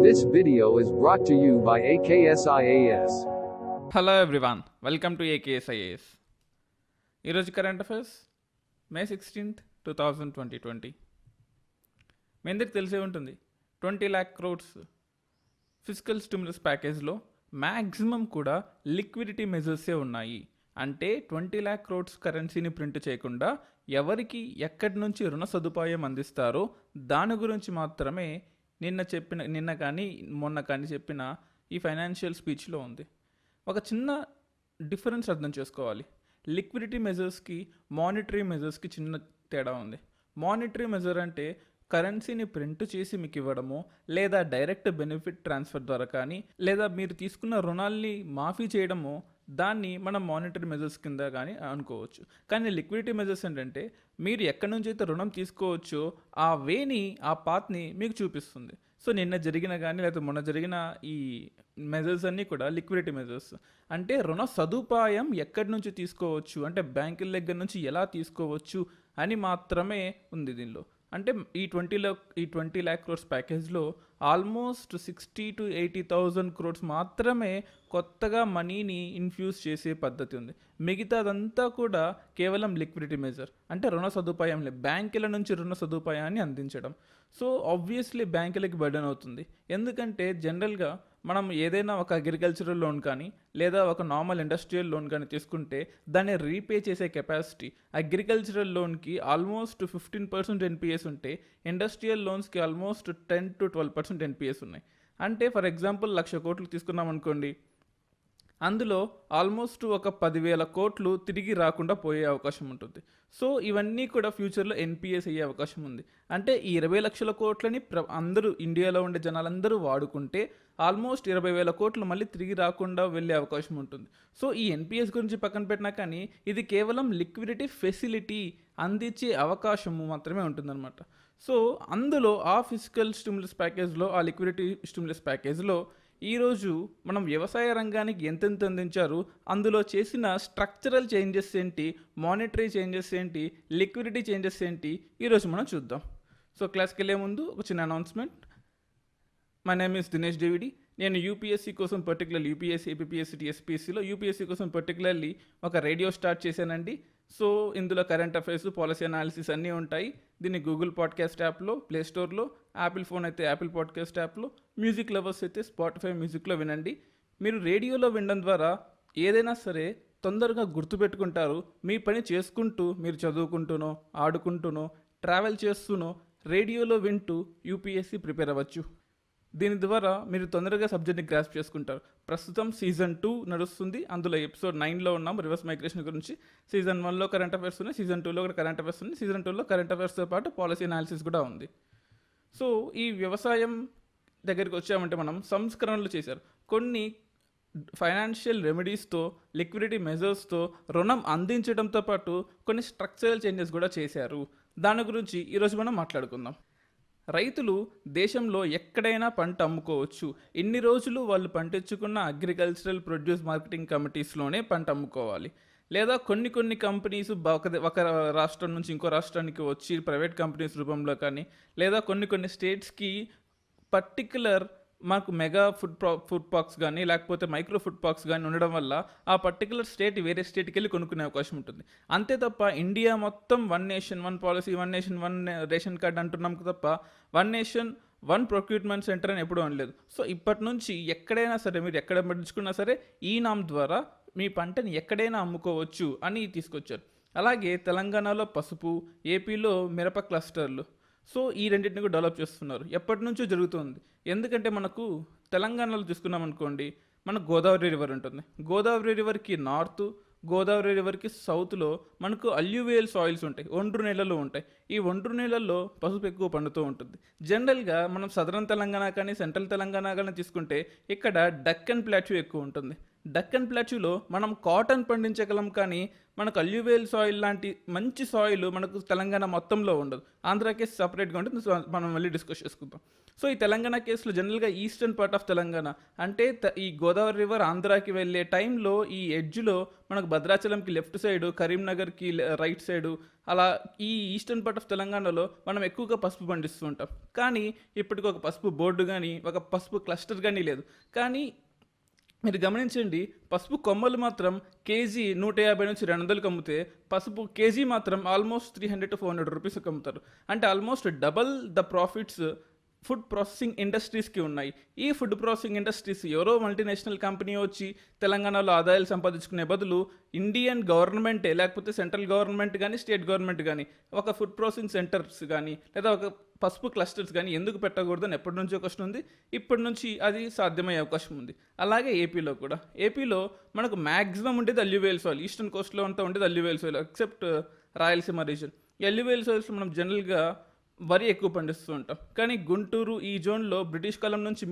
This video is brought to you by AKSIAS. Hello everyone, welcome to AKSIAS. ఈరోజు current affairs May 16th 2020. మీ అందరికి తెలిసే ఉంటుంది 20 lakh crores physical stimulus ప్యాకేజ్లో maximum కూడా liquidity మెజర్సే ఉన్నాయి. అంటే 20 lakh crores కరెన్సీని ప్రింట్ చేయకుండా ఎవరికి ఎక్కడి నుంచి రుణ సదుపాయం అందిస్తారో దాని గురించి మాత్రమే నిన్న కానీ మొన్న కానీ చెప్పిన ఈ ఫైనాన్షియల్ స్పీచ్లో ఉంది. ఒక చిన్న డిఫరెన్స్ అర్థం చేసుకోవాలి. లిక్విడిటీ మెజర్స్కి మానిటరీ మెజర్స్కి చిన్న తేడా ఉంది. మానిటరీ మెజర్ అంటే కరెన్సీని ప్రింట్ చేసి మీకు ఇవ్వడము, లేదా డైరెక్ట్ బెనిఫిట్ ట్రాన్స్ఫర్ ద్వారా కానీ, లేదా మీరు తీసుకున్న రుణాల్ని మాఫీ చేయడము, దాన్ని మనం మానిటరీ మెజర్స్ కింద కానీ అనుకోవచ్చు. కానీ లిక్విడిటీ మెజర్స్ ఏంటంటే మీరు ఎక్కడి నుంచి అయితే రుణం తీసుకోవచ్చో ఆ వేని, ఆ పాత్ని మీకు చూపిస్తుంది. సో నిన్న జరిగిన కానీ లేదా మొన్న జరిగిన ఈ మెజర్స్ అన్నీ కూడా లిక్విడిటీ మెజర్స్. అంటే రుణ సదుపాయం ఎక్కడి నుంచి తీసుకోవచ్చు, అంటే బ్యాంకుల దగ్గర నుంచి ఎలా తీసుకోవచ్చు అని మాత్రమే ఉంది దీనిలో. అంటే ఈ 20 lakh crores ప్యాకేజ్లో almost 60 to 80,000 crores మాత్రమే కొత్తగా మనీని ఇన్ఫ్యూజ్ చేసే పద్ధతి ఉంది. మిగతాదంతా కూడా కేవలం లిక్విడిటీ మెజర్, అంటే రుణ సదుపాయం బ్యాంకుల నుంచి రుణ సదుపాయాన్ని అందించడం. సో ఆబ్వియస్లీ బ్యాంకులకి బర్డెన్ అవుతుంది. ఎందుకంటే జనరల్గా మనం ఏదైనా ఒక అగ్రికల్చరల్ లోన్ కానీ లేదా ఒక నార్మల్ ఇండస్ట్రియల్ లోన్ కానీ తీసుకుంటే దాన్ని రీపే చేసే కెపాసిటీ అగ్రికల్చరల్ లోన్కి ఆల్మోస్ట్ 15% ఎన్పిఎస్ ఉంటే, ఇండస్ట్రియల్ లోన్స్కి ఆల్మోస్ట్ 10 to 12% ఎన్పిఎస్ ఉన్నాయి. అంటే ఫర్ ఎగ్జాంపుల్ 1,00,000 కోట్లు తీసుకున్నాం అనుకోండి, అందులో ఆల్మోస్ట్ ఒక 10,000 కోట్లు తిరిగి రాకుండా పోయే అవకాశం ఉంటుంది. సో ఇవన్నీ కూడా ఫ్యూచర్లో ఎన్పిఎస్ అయ్యే అవకాశం ఉంది. అంటే ఈ 20 లక్షల కోట్లని అందరూ ఇండియాలో ఉండే జనాలందరూ వాడుకుంటే ఆల్మోస్ట్ 20,000 కోట్లు మళ్ళీ తిరిగి రాకుండా వెళ్ళే అవకాశం ఉంటుంది. సో ఈ ఎన్పిఎస్ గురించి పక్కన పెట్టినా కానీ ఇది కేవలం లిక్విడిటీ ఫెసిలిటీ అందించే అవకాశము మాత్రమే ఉంటుందన్నమాట. సో అందులో ఆ ఫిజికల్ స్టిమ్యులస్ ప్యాకేజ్లో, ఆ లిక్విడిటీ స్టిమ్యులస్ ప్యాకేజ్లో ఈరోజు మనం వ్యవసాయ రంగానికి ఎంతెంత అందించారు, అందులో చేసిన స్ట్రక్చరల్ చేంజెస్ ఏంటి, మానిటరీ చేంజెస్ ఏంటి, లిక్విడిటీ చేంజెస్ ఏంటి, ఈరోజు మనం చూద్దాం. సో క్లాస్కి వెళ్ళే ముందు ఒక చిన్న announcement. My name is Dinesh Devidi. నేను యూపీఎస్సీ కోసం పర్టికులర్లీ యూపీఎస్సీ, ఏపీఎస్సీ, టీఎస్పీఎస్సీలో యూపీఎస్సీ కోసం పర్టికులర్లీ ఒక రేడియో స్టార్ట్ చేశానండి. సో ఇందులో కరెంట్ అఫైర్స్, పాలసీ అనాలిసిస్ అన్నీ ఉంటాయి. దీన్ని గూగుల్ పాడ్కాస్ట్ యాప్లో, ప్లేస్టోర్లో, యాపిల్ ఫోన్ అయితే యాపిల్ పాడ్కాస్ట్ యాప్లో, మ్యూజిక్ లవర్స్ అయితే స్పాటిఫై మ్యూజిక్లో వినండి. మీరు రేడియోలో వినడం ద్వారా ఏదైనా సరే తొందరగా గుర్తుపెట్టుకుంటారు. మీ పని చేసుకుంటూ, మీరు చదువుకుంటూనో, ఆడుకుంటూనో, ట్రావెల్ చేస్తూనో రేడియోలో వింటూ యూపీఎస్సీ ప్రిపేర్ అవ్వచ్చు. దీని ద్వారా మీరు తొందరగా సబ్జెక్ట్ని గ్రాస్ప్ చేసుకుంటారు. ప్రస్తుతం సీజన్ 2 నడుస్తుంది. అందులో ఎపిసోడ్ 9లో ఉన్నాం, రివర్స్ మైగ్రేషన్ గురించి. సీజన్ 1లో కరెంట్ అఫైర్స్ ఉన్నాయి, సీజన్ 2లో కూడా కరెంట్ అఫైర్స్ ఉంది, సీజన్ 2లో కరెంట్ అఫైర్స్తో పాటు పాలసీ అనాలిసిస్ కూడా ఉంది. సో ఈ వ్యవసాయం దగ్గరికి వచ్చామంటే మనం సంస్కరణలు చేశారు. కొన్ని ఫైనాన్షియల్ రెమెడీస్తో, లిక్విడిటీ మెజర్స్తో రుణం అందించడంతో పాటు కొన్ని స్ట్రక్చరల్ చేంజెస్ కూడా చేశారు. దాని గురించి ఈరోజు మనం మాట్లాడుకుందాం. రైతులు దేశంలో ఎక్కడైనా పంట అమ్ముకోవచ్చు. ఇన్ని రోజులు వాళ్ళు పండించుకున్న అగ్రికల్చరల్ ప్రొడ్యూస్ మార్కెటింగ్ కమిటీస్లోనే పంట అమ్ముకోవాలి. లేదా కొన్ని కంపెనీస్ ఒక రాష్ట్రం నుంచి ఇంకో రాష్ట్రానికి వచ్చి ప్రైవేట్ కంపెనీస్ రూపంలో కానీ, లేదా కొన్ని స్టేట్స్కి పర్టికులర్ మాకు మెగా ఫుడ్ పార్క్స్ కానీ లేకపోతే మైక్రో ఫుడ్ పార్క్స్ కానీ ఉండడం వల్ల ఆ పర్టికులర్ స్టేట్ వేరే స్టేట్కి వెళ్ళి కొనుక్కునే అవకాశం ఉంటుంది. అంతే తప్ప ఇండియా మొత్తం 1 nation 1 policy, 1 nation 1 ration card అంటున్నాం తప్ప 1 nation 1 ప్రొక్యూర్మెంట్ సెంటర్ అని ఎప్పుడూ అనలేదు. సో ఇప్పటి నుంచి ఎక్కడైనా సరే, మీరు ఎక్కడ పండించుకున్నా సరే ఈ నామ్ ద్వారా మీ పంటని ఎక్కడైనా అమ్ముకోవచ్చు అని తీసుకొచ్చారు. అలాగే తెలంగాణలో పసుపు, ఏపీలో మిరప క్లస్టర్లు. సో ఈ రెండింటిని కూడా డెవలప్ చేస్తున్నారు. ఎప్పటి నుంచో జరుగుతుంది. ఎందుకంటే మనకు తెలంగాణలో తీసుకున్నాం అనుకోండి, మనకు గోదావరి రివర్ ఉంటుంది. గోదావరి రివర్కి నార్త్, గోదావరి రివర్కి సౌత్లో మనకు అల్యూవియల్ సాయిల్స్ ఉంటాయి, ఒండ్రు నేలలు ఉంటాయి. ఈ ఒండ్రు నేలల్లో పసుపు ఎక్కువ పండుతూ ఉంటుంది. జనరల్గా మనం సదరన్ తెలంగాణ కానీ సెంట్రల్ తెలంగాణ కానీ తీసుకుంటే ఇక్కడ డక్కన్ ప్లాట్యూ ఎక్కువ ఉంటుంది. డక్కన్ ప్లాట్యూలో మనం కాటన్ పండించగలం, కానీ మనకు అల్యూవేల్ సాయిల్ లాంటి మంచి సాయిల్ మనకు తెలంగాణ మొత్తంలో ఉండదు. ఆంధ్ర కేసు సపరేట్గా ఉంటుంది, సో మనం మళ్ళీ డిస్కస్ చేసుకుందాం. సో ఈ తెలంగాణ కేసులో జనరల్గా ఈస్టర్న్ పార్ట్ ఆఫ్ తెలంగాణ అంటే ఈ గోదావరి రివర్ ఆంధ్రాకి వెళ్ళే టైంలో ఈ ఎడ్జ్లో మనకు భద్రాచలంకి లెఫ్ట్ సైడు, కరీంనగర్కి రైట్ సైడు, అలా ఈ ఈస్టర్న్ పార్ట్ ఆఫ్ తెలంగాణలో మనం ఎక్కువగా పసుపు పండిస్తూ ఉంటాం. కానీ ఇప్పటికి ఒక పసుపు బోర్డు కానీ ఒక పసుపు క్లస్టర్ కానీ లేదు. కానీ మీరు గమనించండి, పసుపు కొమ్మలు మాత్రం కేజీ 150 నుంచి 200కి అమ్మితే పసుపు కేజీ మాత్రం ఆల్మోస్ట్ 300 to 400 రూపీస్కి అమ్ముతారు. అంటే almost double the profits food processing ఇండస్ట్రీస్కి ఉన్నాయి. ఈ ఫుడ్ ప్రాసెసింగ్ ఇండస్ట్రీస్ ఎవరో మల్టీనేషనల్ కంపెనీ వచ్చి తెలంగాణలో ఆదాయాలు సంపాదించుకునే బదులు ఇండియన్ గవర్నమెంటే, లేకపోతే సెంట్రల్ గవర్నమెంట్ కానీ స్టేట్ గవర్నమెంట్ కానీ ఒక ఫుడ్ ప్రాసెసింగ్ సెంటర్స్ కానీ లేదా ఒక పసుపు క్లస్టర్స్ కానీ ఎందుకు పెట్టకూడదని ఎప్పటి నుంచో క్వశ్చన్ ఉంది. ఇప్పటి నుంచి అది సాధ్యమయ్యే అవకాశం ఉంది. అలాగే ఏపీలో కూడా, ఏపీలో మనకు మ్యాక్సిమం ఉండేది అల్యూవేల్ సాయిల్. ఈస్టర్న్ కోస్ట్లో అంతా ఉండేది alluvial soil except Rayalaseema reason. ఈ అల్యూవేల్ సాయిల్స్ మనం జనరల్గా వరి ఎక్కువ పండిస్తూ ఉంటాం. కానీ గుంటూరు ఈ జోన్లో బ్రిటిష్ కాలం నుంచి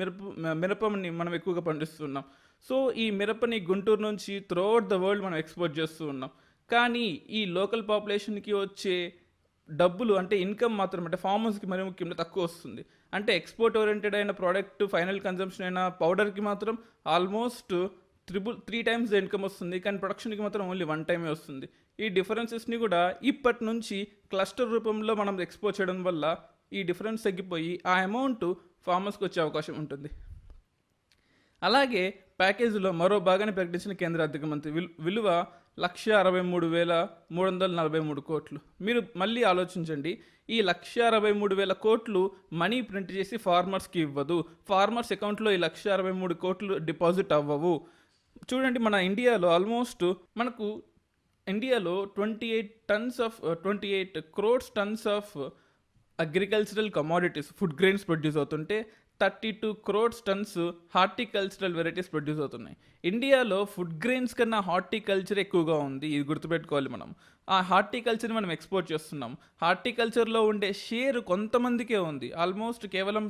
మిరపని మనం ఎక్కువగా పండిస్తున్నాం. సో ఈ మిరపని గుంటూరు నుంచి త్రూఅవుట్ ద వరల్డ్ మనం ఎక్స్పోర్ట్ చేస్తూ ఉన్నాం. కానీ ఈ లోకల్ పాపులేషన్కి వచ్చే డబ్బులు అంటే ఇన్కమ్ మాత్రం అంటే ఫార్మర్స్కి మరీ ముఖ్యంగా తక్కువ వస్తుంది. అంటే ఎక్స్పోర్ట్ ఓరియంటెడ్ అయిన ప్రోడక్ట్ ఫైనల్ కన్జంప్షన్ అయిన పౌడర్కి మాత్రం ఆల్మోస్ట్ 3 times ద ఇన్కమ్ వస్తుంది, కానీ ప్రొడక్షన్కి మాత్రం ఓన్లీ 1 time వస్తుంది. ఈ డిఫరెన్సెస్ని కూడా ఇప్పటి నుంచి క్లస్టర్ రూపంలో మనం ఎక్స్పోర్ట్ చేయడం వల్ల ఈ డిఫరెన్స్ తగ్గిపోయి ఆ అమౌంట్ ఫార్మర్స్కి వచ్చే అవకాశం ఉంటుంది. అలాగే ప్యాకేజీలో మరో భాగాన్ని ప్రకటించిన కేంద్ర ఆర్థిక మంత్రి విలువ 1,63,343 కోట్లు. మీరు మళ్ళీ ఆలోచించండి, ఈ 1,63,000 కోట్లు మనీ ప్రింట్ చేసి ఫార్మర్స్కి ఇవ్వదు. ఫార్మర్స్ అకౌంట్లో ఈ 1,63 కోట్లు డిపాజిట్ అవ్వవు. చూడండి, మన ఇండియాలో ఆల్మోస్ట్ మనకు ఇండియాలో 28 crores tons of agricultural commodities food grains produce అవుతుంటే 32 crores tons horticultural varieties produce అవుతున్నాయి. ఇండియాలో ఫుడ్ గ్రెయిన్స్ కన్నా హార్టికల్చర్ ఎక్కువగా ఉంది, ఇది గుర్తుపెట్టుకోవాలి మనం. ఆ హార్టికల్చర్ని మనం ఎక్స్పోర్ట్ చేస్తున్నాం. హార్టికల్చర్లో ఉండే షేర్ కొంతమందికే ఉంది. ఆల్మోస్ట్ కేవలం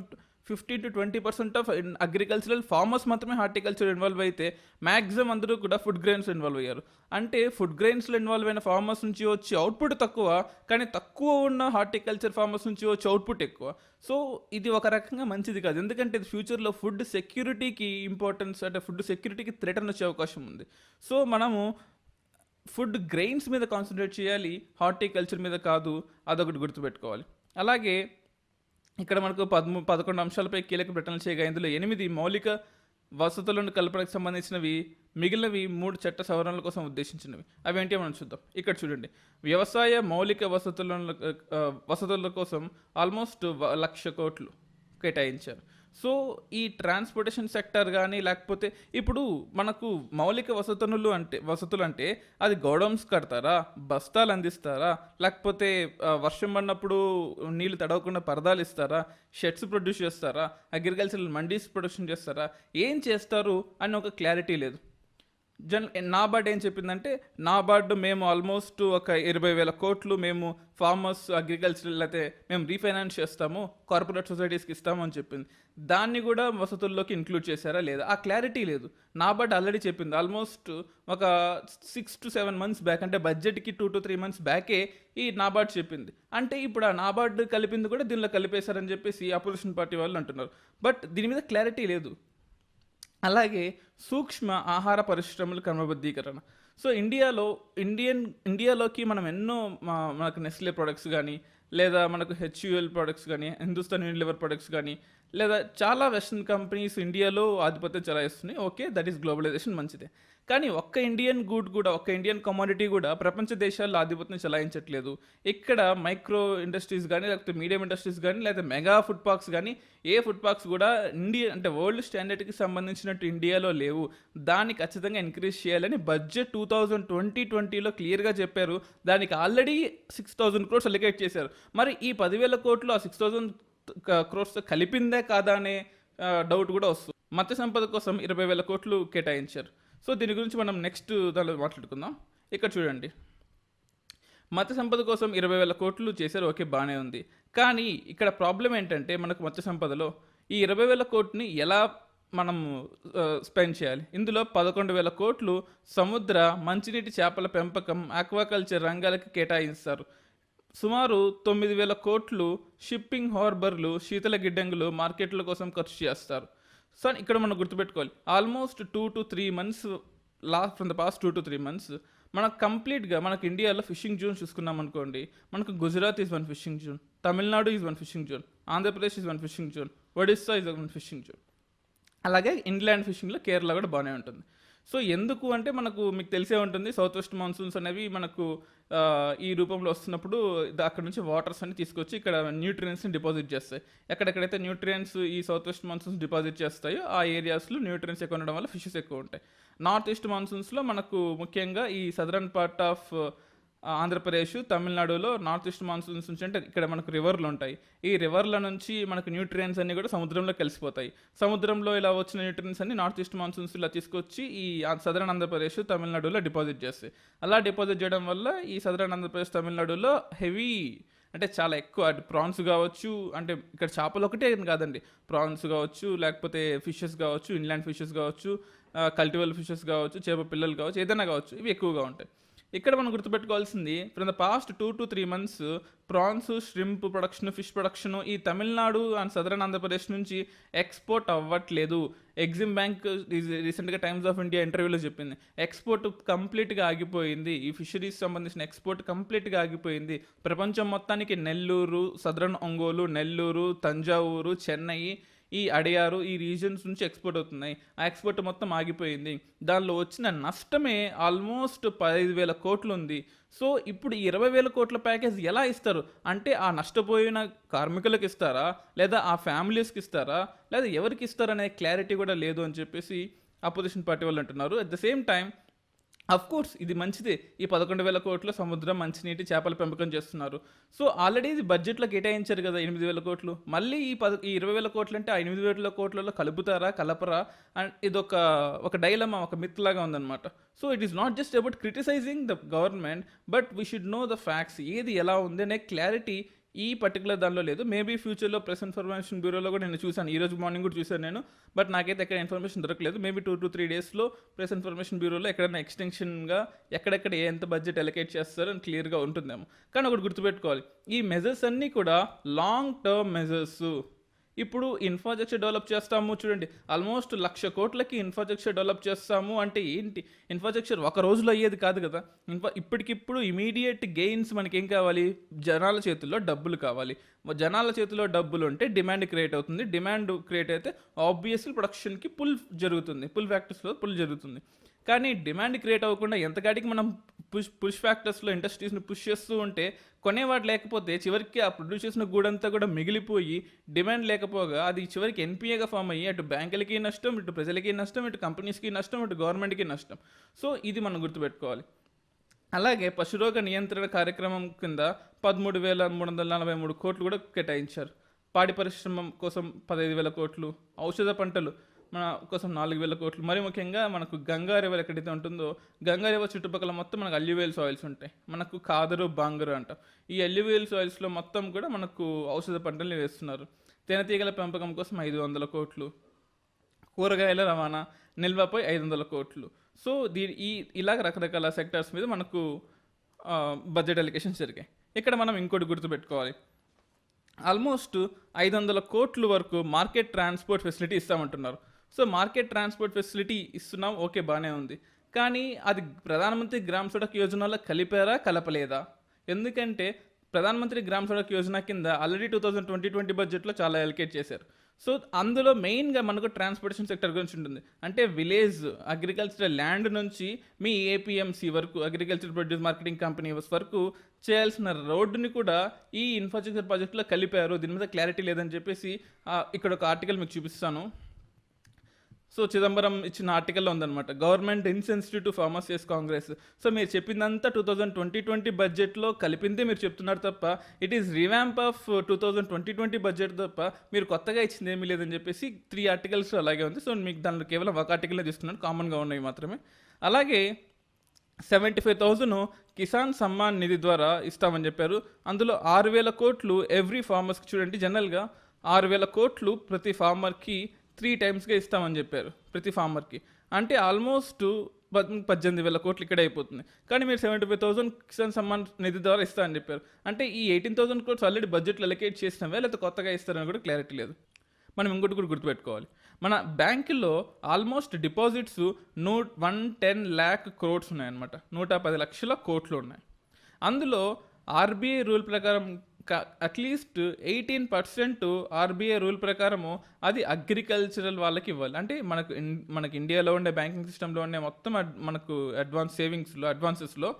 15 to 20% ఆఫ్ అగ్రికల్చరల్ ఫార్మర్స్ మాత్రమే హార్టికల్చర్ ఇన్వాల్వ్ అయితే మ్యాక్సిమం అందరూ కూడా ఫుడ్ గ్రెయిన్స్ ఇన్వాల్వ్ అయ్యారు. అంటే ఫుడ్ గ్రెయిన్స్లో ఇన్వాల్వ్ అయిన ఫార్మర్స్ నుంచి వచ్చే అవుట్పుట్ తక్కువ, కానీ తక్కువ ఉన్న హార్టికల్చర్ ఫార్మర్స్ నుంచి వచ్చే అవుట్పుట్ ఎక్కువ. సో ఇది ఒక రకంగా మంచిది కాదు, ఎందుకంటే ఇది ఫ్యూచర్లో ఫుడ్ సెక్యూరిటీకి ఇంపార్టెన్స్, అంటే ఫుడ్ సెక్యూరిటీకి థ్రెట్ అని వచ్చే అవకాశం ఉంది. సో మనము ఫుడ్ గ్రెయిన్స్ మీద కాన్సన్ట్రేట్ చేయాలి, హార్టికల్చర్ మీద కాదు, అదొకటి గుర్తుపెట్టుకోవాలి. అలాగే ఇక్కడ మనకు 11 అంశాలపై కీలక ప్రకటనలు చేయగా ఇందులో 8 మౌలిక వసతులను కల్పనకు సంబంధించినవి, మిగిలినవి 3 చట్ట సవరణల కోసం ఉద్దేశించినవి. అవి ఏంటి మనం చూద్దాం. ఇక్కడ చూడండి, వ్యవసాయ మౌలిక వసతుల కోసం ఆల్మోస్ట్ 1,00,000 కోట్లు కేటాయించారు. సో ఈ ట్రాన్స్పోర్టేషన్ సెక్టర్ కానీ, లేకపోతే ఇప్పుడు మనకు మౌలిక వసతులు అంటే అది గోడౌన్స్ కడతారా, బస్తాలు అందిస్తారా, లేకపోతే వర్షం పడినప్పుడు నీళ్ళు తడవకుండా పరదాలు ఇస్తారా, షెడ్స్ ప్రొడ్యూస్ చేస్తారా, అగ్రికల్చరల్ మండీస్ ప్రొడక్షన్ చేస్తారా, ఏం చేస్తారు అని ఒక క్లారిటీ లేదు. నాబార్డ్ ఏం చెప్పిందంటే, నాబార్డ్ మేము ఆల్మోస్ట్ ఒక 20,000 కోట్లు మేము ఫార్మర్స్ అగ్రికల్చరల్ అయితే మేము రీఫైనాన్స్ చేస్తాము, కార్పొరేట్ సొసైటీస్కి ఇస్తాము అని చెప్పింది. దాన్ని కూడా వసతుల్లోకి ఇంక్లూడ్ చేశారా లేదా, ఆ క్లారిటీ లేదు. నాబార్డ్ ఆల్రెడీ చెప్పింది ఆల్మోస్ట్ ఒక 6 to 7 months బ్యాక్, అంటే బడ్జెట్కి 2 to 3 months బ్యాకే ఈ నాబార్డ్ చెప్పింది. అంటే ఇప్పుడు ఆ నాబార్డ్ కలిపింది కూడా దీనిలో కలిపేశారని చెప్పేసి అపోజిషన్ పార్టీ వాళ్ళు అంటున్నారు. బట్ దీని మీద క్లారిటీ లేదు. అలాగే సూక్ష్మ ఆహార పరిశ్రమల క్రమబద్ధీకరణ. సో ఇండియాలోకి మనం ఎన్నో మనకు నెస్లే ప్రొడక్ట్స్ కానీ, లేదా మనకు హెచ్యుఎల్ ప్రొడక్ట్స్ కానీ, హిందుస్థాన్ యూనిలివర్ ప్రొడక్ట్స్ కానీ, లేదా చాలా వెస్ట్రన్ కంపెనీస్ ఇండియాలో ఆధిపత్యం చెలాయిస్తున్నాయి. ఓకే, దట్ ఈస్ గ్లోబలైజేషన్, మంచిదే. కానీ ఒక్క ఇండియన్ కమోడిటీ కూడా ప్రపంచ దేశాల్లో ఆధిపత్యం చెలాయించట్లేదు. ఇక్కడ మైక్రో ఇండస్ట్రీస్ కానీ, లేకపోతే మీడియం ఇండస్ట్రీస్ కానీ, లేకపోతే మెగా ఫుడ్ పార్క్స్ కానీ, ఏ ఫుడ్ పార్క్స్ కూడా అంటే వరల్డ్ స్టాండర్డ్కి సంబంధించినట్టు ఇండియాలో లేవు. దాన్ని ఖచ్చితంగా ఇంక్రీజ్ చేయాలని బడ్జెట్ 2020లో క్లియర్గా చెప్పారు. దానికి ఆల్రెడీ 6,000 crores అలికేట్ చేశారు. మరి ఈ 10,000 కోట్లు ఆ 6,000 crores కలిపిందే కాదా అనే డౌట్ కూడా వస్తుంది. మత్స్య సంపద కోసం 20,000 కోట్లు కేటాయించారు. సో దీని గురించి మనం నెక్స్ట్ దానిలో మాట్లాడుకుందాం. ఇక్కడ చూడండి, మత్స్య సంపద కోసం 20,000 కోట్లు చేశారు, ఓకే, బాగానే ఉంది. కానీ ఇక్కడ ప్రాబ్లం ఏంటంటే, మనకు మత్స్య సంపదలో ఈ 20,000 కోట్లని ఎలా మనం స్పెండ్ చేయాలి. ఇందులో 11,000 కోట్లు సముద్ర మంచినీటి చేపల పెంపకం ఆక్వాకల్చర్ రంగాలకి కేటాయిస్తారు. సుమారు 9,000 కోట్లు షిప్పింగ్ హార్బర్లు శీతల గిడ్డంగులు మార్కెట్ల కోసం ఖర్చు చేస్తారు. సో ఇక్కడ మనం గుర్తుపెట్టుకోవాలి, almost 2 to 3 months from the past 2 to 3 months మనకు కంప్లీట్గా మనకు ఇండియాలో ఫిషింగ్ జోన్ చూసుకున్నాం అనుకోండి. మనకు Gujarat is one fishing zone, Tamil Nadu is one fishing zone, Andhra Pradesh is one fishing zone, Odisha is one fishing zone. అలాగే ఇన్లాండ్ ఫిషింగ్లో కేరళ కూడా బాగానే ఉంటుంది. సో ఎందుకు అంటే మనకు మీకు తెలిసే ఉంటుంది, సౌత్ వెస్ట్ మాన్సూన్స్ అనేవి మనకు ఈ రూపంలో వస్తున్నప్పుడు అక్కడ నుంచి వాటర్స్ అన్ని తీసుకొచ్చి ఇక్కడ న్యూట్రియన్స్ని డిపాజిట్ చేస్తాయి. ఎక్కడెక్కడైతే న్యూట్రియన్స్ ఈ సౌత్ వెస్ట్ మాన్సూన్స్ డిపాజిట్ చేస్తాయో ఆ ఏరియాస్లో న్యూట్రియన్స్ ఎక్కువ ఉండడం వల్ల ఫిషెస్ ఎక్కువ ఉంటాయి. నార్త్ ఈస్ట్ మాన్సూన్స్లో మనకు ముఖ్యంగా ఈ సదరన్ పార్ట్ ఆఫ్ ఆంధ్రప్రదేశ్, తమిళనాడులో నార్త్ ఈస్ట్ మాన్సూన్స్ నుంచి అంటే ఇక్కడ మనకు రివర్లు ఉంటాయి. ఈ రివర్ల నుంచి మనకు న్యూట్రియన్స్ అన్నీ కూడా సముద్రంలో కలిసిపోతాయి. సముద్రంలో ఇలా వచ్చిన న్యూట్రియన్స్ అన్ని నార్త్ ఈస్ట్ మాన్సూన్స్ ఇలా తీసుకొచ్చి ఈ సదరన్ ఆంధ్రప్రదేశ్, తమిళనాడులో డిపాజిట్ చేస్తాయి. అలా డిపాజిట్ చేయడం వల్ల ఈ సదరన్ ఆంధ్రప్రదేశ్, తమిళనాడులో హెవీ అంటే చాలా ఎక్కువ అటు ప్రాన్స్ కావచ్చు, అంటే ఇక్కడ చేపలు ఒకటే కాదండి, ప్రాన్స్ కావచ్చు, లేకపోతే ఫిషెస్ కావచ్చు, ఇన్లాండ్ ఫిషెస్ కావచ్చు, కల్టివల్ ఫిషెస్ కావచ్చు, చేప పిల్లలు కావచ్చు, ఏదైనా కావచ్చు, ఇవి ఎక్కువగా ఉంటాయి. ఇక్కడ మనం గుర్తుపెట్టుకోవాల్సింది, from the past 2 to 3 months prawns, shrimp production, fish production ఈ తమిళనాడు అండ్ సదరన్ ఆంధ్రప్రదేశ్ నుంచి ఎక్స్పోర్ట్ అవ్వట్లేదు. ఎగ్జిమ్ బ్యాంక్ రీసెంట్గా టైమ్స్ ఆఫ్ ఇండియా ఇంటర్వ్యూలో చెప్పింది, ఎక్స్పోర్ట్ కంప్లీట్గా ఆగిపోయింది, ఈ ఫిషరీస్ సంబంధించిన ఎక్స్పోర్ట్ కంప్లీట్గా ఆగిపోయింది. ప్రపంచం మొత్తానికి నెల్లూరు, సదరన్ ఒంగోలు, నెల్లూరు, తంజావూరు, చెన్నై, ఈ అడియారు ఈ రీజన్స్ నుంచి ఎక్స్పోర్ట్ అవుతున్నాయి. ఆ ఎక్స్పోర్ట్ మొత్తం ఆగిపోయింది. దానిలో వచ్చిన నష్టమే ఆల్మోస్ట్ 15,000 కోట్లు ఉంది. సో ఇప్పుడు 20,000 కోట్ల ప్యాకేజ్ ఎలా ఇస్తారు అంటే, ఆ నష్టపోయిన కార్మికులకు ఇస్తారా, లేదా ఆ ఫ్యామిలీస్కి ఇస్తారా, లేదా ఎవరికి ఇస్తారనే క్లారిటీ కూడా లేదు అని చెప్పేసి అపోజిషన్ పార్టీ వాళ్ళు అంటున్నారు. At the same time of course ఇది మంచిదే, ఈ 11,000 కోట్ల సముద్రం మంచినీటి చేపల పెంపకం చేస్తున్నారు. సో ఆల్రెడీ ఇది బడ్జెట్లో కేటాయించారు కదా 8,000 కోట్లు. మళ్ళీ ఈ 20,000 కోట్లు అంటే ఆ 8,000 కోట్లలో కలుపుతారా కలపరా అండ్ ఒక డైలమా, ఒక మిత్ లాగా ఉందన్నమాట. So it is not just about criticizing the government, but we should know the facts, ఏది ఎలా ఉంది అనే క్లారిటీ ఈ పర్టికులర్ దానిలో లేదు. మేబీ ఫ్యూచర్లో ప్రెస్ ఇన్ఫర్మేషన్ బ్యూరోలో కూడా నేను చూశాను, ఈరోజు మార్నింగ్ కూడా చూశాను నేను, బట్ నాకైతే ఎక్కడ ఇన్ఫర్మేషన్ దొరకలేదు. మేబీ 2 to 3 daysలో ప్రెస్ ఇన్ఫర్మేషన్ బ్యూరోలో ఎక్కడైనా ఎక్స్టెన్షన్గా ఎక్కడెక్కడ ఎంత బడ్జెట్ అలొకేట్ చేస్తారో అని క్లియర్గా ఉంటుందేమో. కానీ ఒకటి గుర్తుపెట్టుకోవాలి, ఈ మెజర్స్ అన్నీ కూడా లాంగ్ టర్మ్ మెజర్స్. ఇప్పుడు ఇన్ఫ్రాస్ట్రక్చర్ డెవలప్ చేస్తాము చూడండి, ఆల్మోస్ట్ 1,00,000 కోట్లకి ఇన్ఫ్రాస్ట్రక్చర్ డెవలప్ చేస్తాము అంటే ఏంటి, ఇన్ఫ్రాస్ట్రక్చర్ ఒక రోజులో అయ్యేది కాదు కదా. ఇప్పటికిప్పుడు ఇమీడియట్ గెయిన్స్ మనకి ఏం కావాలి, జనాల చేతుల్లో డబ్బులు కావాలి. జనాల చేతిలో డబ్బులు ఉంటే డిమాండ్ క్రియేట్ అవుతుంది, డిమాండ్ క్రియేట్ అయితే ఆబ్వియస్లీ ప్రొడక్షన్కి పుల్ జరుగుతుంది, పుల్ ఫ్యాక్టర్స్లో పుల్ జరుగుతుంది. కానీ డిమాండ్ క్రియేట్ అవ్వకుండా ఎంతకాడికి మనం పుష్ ఫ్యాక్టర్స్లో ఇండస్ట్రీస్ని పుష్ చేస్తూ ఉంటే కొనేవాడు లేకపోతే చివరికి ఆ ప్రొడ్యూస్ చేసిన గూడంతా కూడా మిగిలిపోయి డిమాండ్ లేకపోగా అది చివరికి ఎన్పిఏగా ఫామ్ అయ్యి అటు బ్యాంకులకి నష్టం, ఇటు ప్రజలకి నష్టం, ఇటు కంపెనీస్కి నష్టం, ఇటు గవర్నమెంట్కి నష్టం. సో ఇది మనం గుర్తుపెట్టుకోవాలి. అలాగే పశురోగ నియంత్రణ కార్యక్రమం కింద 13,343 కోట్లు కూడా కేటాయించారు. పాడి పరిశ్రమ కోసం 15,000 కోట్లు, ఔషధ పంటలు మన కోసం 4,000 కోట్లు. మరి ముఖ్యంగా మనకు గంగా రివర్ ఎక్కడైతే ఉంటుందో, గంగా రివర్ చుట్టుపక్కల మొత్తం మనకు అల్యూవేల్ సాయిల్స్ ఉంటాయి, మనకు కాదరు బాంగరు అంటాం. ఈ అల్యూవేల్ సాయిల్స్లో మొత్తం కూడా మనకు ఔషధ పంటల్ని వేస్తున్నారు. తేనెటీగల పెంపకం కోసం 500 కోట్లు, కూరగాయల రవాణా నిల్వపై 500 కోట్లు. సో ఇలాగ రకరకాల సెక్టార్స్ మీద మనకు బడ్జెట్ అలికేషన్స్ జరిగాయి. ఇక్కడ మనం ఇంకోటి గుర్తుపెట్టుకోవాలి, ఆల్మోస్ట్ 500 కోట్ల వరకు మార్కెట్ ట్రాన్స్పోర్ట్ ఫెసిలిటీ ఇస్తామంటున్నారు. సో మార్కెట్ ట్రాన్స్పోర్ట్ ఫెసిలిటీ ఇస్తున్నాం, ఓకే బాగానే ఉంది. కానీ అది ప్రధానమంత్రి గ్రామ్ సడక్ యోజనలో కలిపారా కలపలేదా? ఎందుకంటే ప్రధానమంత్రి గ్రామ్ సడక్ యోజన కింద ఆల్రెడీ 2020 బడ్జెట్లో చాలా అలికేట్ చేశారు. సో అందులో మెయిన్గా మనకు ట్రాన్స్పోర్టేషన్ సెక్టర్ గురించి ఉంటుంది. అంటే విలేజ్ అగ్రికల్చరల్ ల్యాండ్ నుంచి మీ ఏపీఎంసీ వరకు, అగ్రికల్చర్ ప్రొడ్యూస్ మార్కెటింగ్ కంపెనీ వరకు చేయాల్సిన రోడ్డుని కూడా ఈ ఇన్ఫ్రాస్ట్రక్చర్ ప్రాజెక్టులో కలిపారు. దీని మీద క్లారిటీ లేదని చెప్పేసి ఇక్కడ ఒక ఆర్టికల్ మీకు చూపిస్తాను. సో చిదంబరం ఇచ్చిన ఆర్టికల్లో ఉందన్నమాట, government insensitive to farmers Congress. So మీరు చెప్పిందంతా 2020 బడ్జెట్లో కలిపిందే మీరు చెప్తున్నారు తప్ప it is revamp of 2020 budget తప్ప మీరు కొత్తగా ఇచ్చింది ఏమీ లేదని చెప్పేసి 3 ఆర్టికల్స్ అలాగే ఉంది. సో మీకు దాంట్లో కేవలం ఒక ఆర్టికల్నే తీసుకున్నాను, కామన్గా ఉన్నవి మాత్రమే. అలాగే 75,000 కిసాన్ సమ్మాన్ నిధి ద్వారా ఇస్తామని చెప్పారు. అందులో 6,000 కోట్లు ఎవ్రీ ఫార్మర్స్కి. చూడండి, జనరల్గా 6,000 కోట్లు ప్రతి ఫార్మర్కి 3 టైమ్స్గా ఇస్తామని చెప్పారు ప్రతి ఫార్మర్కి. అంటే ఆల్మోస్ట్ 18,000 కోట్లు ఇక్కడే అయిపోతుంది. కానీ మీరు 75,000 కిసాన్ సమ్మాన్ నిధి ద్వారా ఇస్తా అని చెప్పారు. అంటే ఈ 18,000 క్రోర్స్ ఆల్రెడీ బడ్జెట్లో అలొకేట్ చేసినవే, లేకపోతే కొత్తగా ఇస్తారని కూడా క్లారిటీ లేదు. మనం ఇంకోటి కూడా గుర్తుపెట్టుకోవాలి, మన బ్యాంకుల్లో ఆల్మోస్ట్ డిపాజిట్స్ 110 lakh crores ఉన్నాయన్నమాట. 110 లక్షల కోట్లు ఉన్నాయి. అందులో ఆర్బీఐ రూల్ ప్రకారం అట్లీస్ట్ 18% ఆర్బీఐ రూల్ ప్రకారము అది అగ్రికల్చరల్ వాళ్ళకి ఇవ్వాలి. అంటే మనకు ఇండియాలో ఉండే బ్యాంకింగ్ సిస్టంలో ఉండే మొత్తం మనకు అడ్వాన్సెస్లో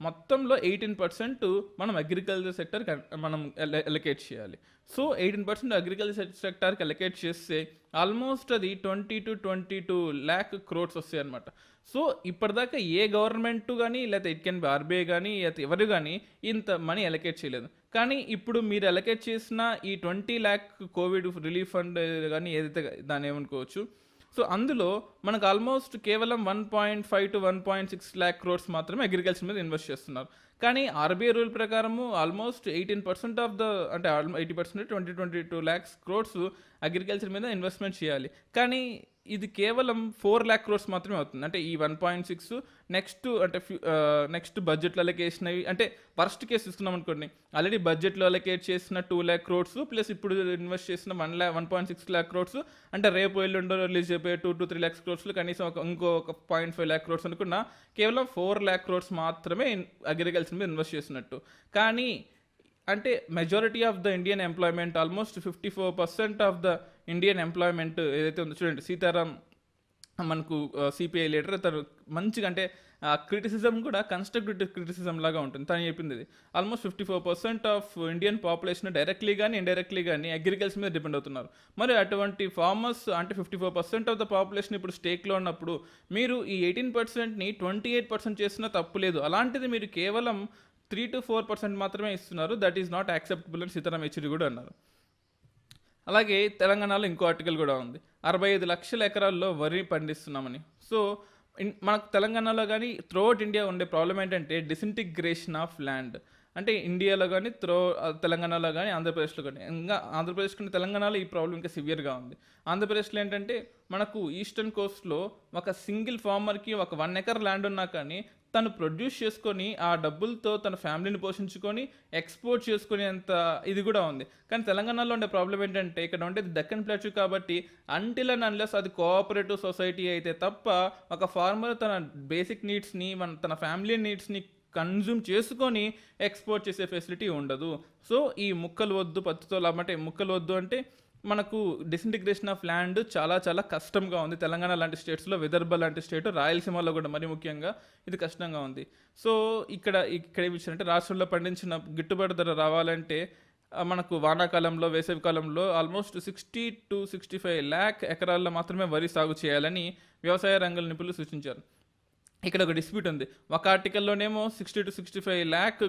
మొత్తంలో 18% మనం అగ్రికల్చర్ సెక్టర్కి మనం అలొకేట్ చేయాలి. సో 18% అగ్రికల్చర్ సెక్టర్కి అలొకేట్ చేస్తే ఆల్మోస్ట్ అది 20 to 22 lakh crores వస్తాయి అనమాట. సో ఇప్పటిదాకా ఏ గవర్నమెంట్ కానీ, లేకపోతే ఇట్ కెన్ బి ఆర్బీఐ కానీ, లేకపోతే ఎవరు కానీ ఇంత మనీ అలొకేట్ చేయలేదు. కానీ ఇప్పుడు మీరు అలొకేట్ చేసిన ఈ 20 lakh కోవిడ్ రిలీఫ్ ఫండ్ కానీ ఏదైతే దాన్ని ఏమనుకోవచ్చు, సో అందులో మనకు ఆల్మోస్ట్ కేవలం 1.5 to 1.6 lakh crores మాత్రమే అగ్రికల్చర్ మీద ఇన్వెస్ట్ చేస్తున్నారు. కానీ ఆర్బీఐ రూల్ ప్రకారము ఆల్మోస్ట్ 18% ఆఫ్ ద, అంటే 80% 22 lakhs crores అగ్రికల్చర్ మీద ఇన్వెస్ట్మెంట్ చేయాలి. కానీ ఇది కేవలం 4 lakh crores మాత్రమే అవుతుంది. అంటే ఈ 1.6 నెక్స్ట్ బడ్జెట్లో అలొకేషన్వి, అంటే వర్స్ట్ కేసు తీసుకున్నాం అనుకోండి, ఆల్రెడీ బడ్జెట్లో అలొకేట్ చేసిన 2 lakh crores ప్లస్ ఇప్పుడు ఇన్వెస్ట్ చేసిన 1.6 lakh crores, అంటే రేపు ఎల్లుండో రిలీజ్ అయిపోయే 2 to 3 lakhs crores కనీసం ఇంకో 0.5 lakh crores అనుకున్నా కేవలం 4 lakh crores మాత్రమే అగ్రికల్చర్ మీద ఇన్వెస్ట్ చేసినట్టు. కానీ అంటే majority of the Indian employment, almost 54% of the Indian employment ఏదైతే ఉందో చూడండి, సీతారాం మనకు సిపిఐ లీడర్, తను మంచిగా, అంటే క్రిటిసిజం కూడా కన్స్ట్రక్టివ్ క్రిటిసిజం లాగా ఉంటుంది. తను చెప్పింది ఇది almost 54% of Indian population directly కానీ ఇండైరెక్ట్లీ కానీ అగ్రికల్చర్ మీద డిపెండ్ అవుతున్నారు. మరి అటువంటి ఫార్మర్స్, అంటే 54% ఆఫ్ ద పాపులేషన్ ఇప్పుడు స్టేక్లో ఉన్నప్పుడు మీరు ఈ 18%ని 28% చేసినా తప్పు లేదు. అలాంటిది మీరు కేవలం 3 to 4% మాత్రమే ఇస్తున్నారు. దట్ ఈస్ నాట్ యాక్సెప్టబుల్ అని సీతారాం యెచూరి కూడా అన్నారు. అలాగే తెలంగాణలో ఇంకో ఆర్టికల్ కూడా ఉంది, 65 లక్షల ఎకరాల్లో వరి పండిస్తున్నామని. సో మనకు తెలంగాణలో కానీ త్రూఅవుట్ ఇండియా ఉండే ప్రాబ్లం ఏంటంటే డిసింటిగ్రేషన్ ఆఫ్ ల్యాండ్. అంటే ఇండియాలో కానీ తెలంగాణలో కానీ ఆంధ్రప్రదేశ్లో కానీ, ఇంకా ఆంధ్రప్రదేశ్ కానీ తెలంగాణలో ఈ ప్రాబ్లం ఇంకా సివియర్గా ఉంది. ఆంధ్రప్రదేశ్లో ఏంటంటే మనకు ఈస్టర్న్ కోస్ట్లో ఒక సింగిల్ ఫార్మర్కి ఒక 1 acre ల్యాండ్ ఉన్నా కానీ తను ప్రొడ్యూస్ చేసుకొని ఆ డబ్బులతో తన ఫ్యామిలీని పోషించుకొని ఎక్స్పోర్ట్ చేసుకునేంత ఇది కూడా ఉంది. కానీ తెలంగాణలో ఉండే ప్రాబ్లం ఏంటంటే ఇక్కడ ఉండేది డెక్కన్ ప్లాట్యూ కాబట్టి అంటిల్ అండ్ అన్లెస్ అది కోఆపరేటివ్ సొసైటీ అయితే తప్ప ఒక ఫార్మర్ తన బేసిక్ నీడ్స్ని, తన ఫ్యామిలీ నీడ్స్ని కన్జ్యూమ్ చేసుకొని ఎక్స్పోర్ట్ చేసే ఫెసిలిటీ ఉండదు. సో ఈ ముక్కలు వద్దు పత్తితో లాభంటే ముక్కలు వద్దు అంటే మనకు డిసింటిగ్రేషన్ ఆఫ్ ల్యాండ్ చాలా చాలా కష్టంగా ఉంది. తెలంగాణ లాంటి స్టేట్స్లో, విదర్భ లాంటి స్టేట్, రాయలసీమలో కూడా మరి ముఖ్యంగా ఇది కష్టంగా ఉంది. సో ఇక్కడ ఏమి ఇచ్చారంటే రాష్ట్రంలో పండించిన గిట్టుబాటు ధర రావాలంటే మనకు వానాకాలంలో, వేసవి కాలంలో ఆల్మోస్ట్ 60 to 65 lakh ఎకరాల్లో మాత్రమే వరి సాగు చేయాలని వ్యవసాయ రంగ నిపుణులు సూచించారు. ఇక్కడ ఒక డిస్ప్యూట్ ఉంది. ఒక ఆర్టికల్లోనేమో 60 to 65 lakh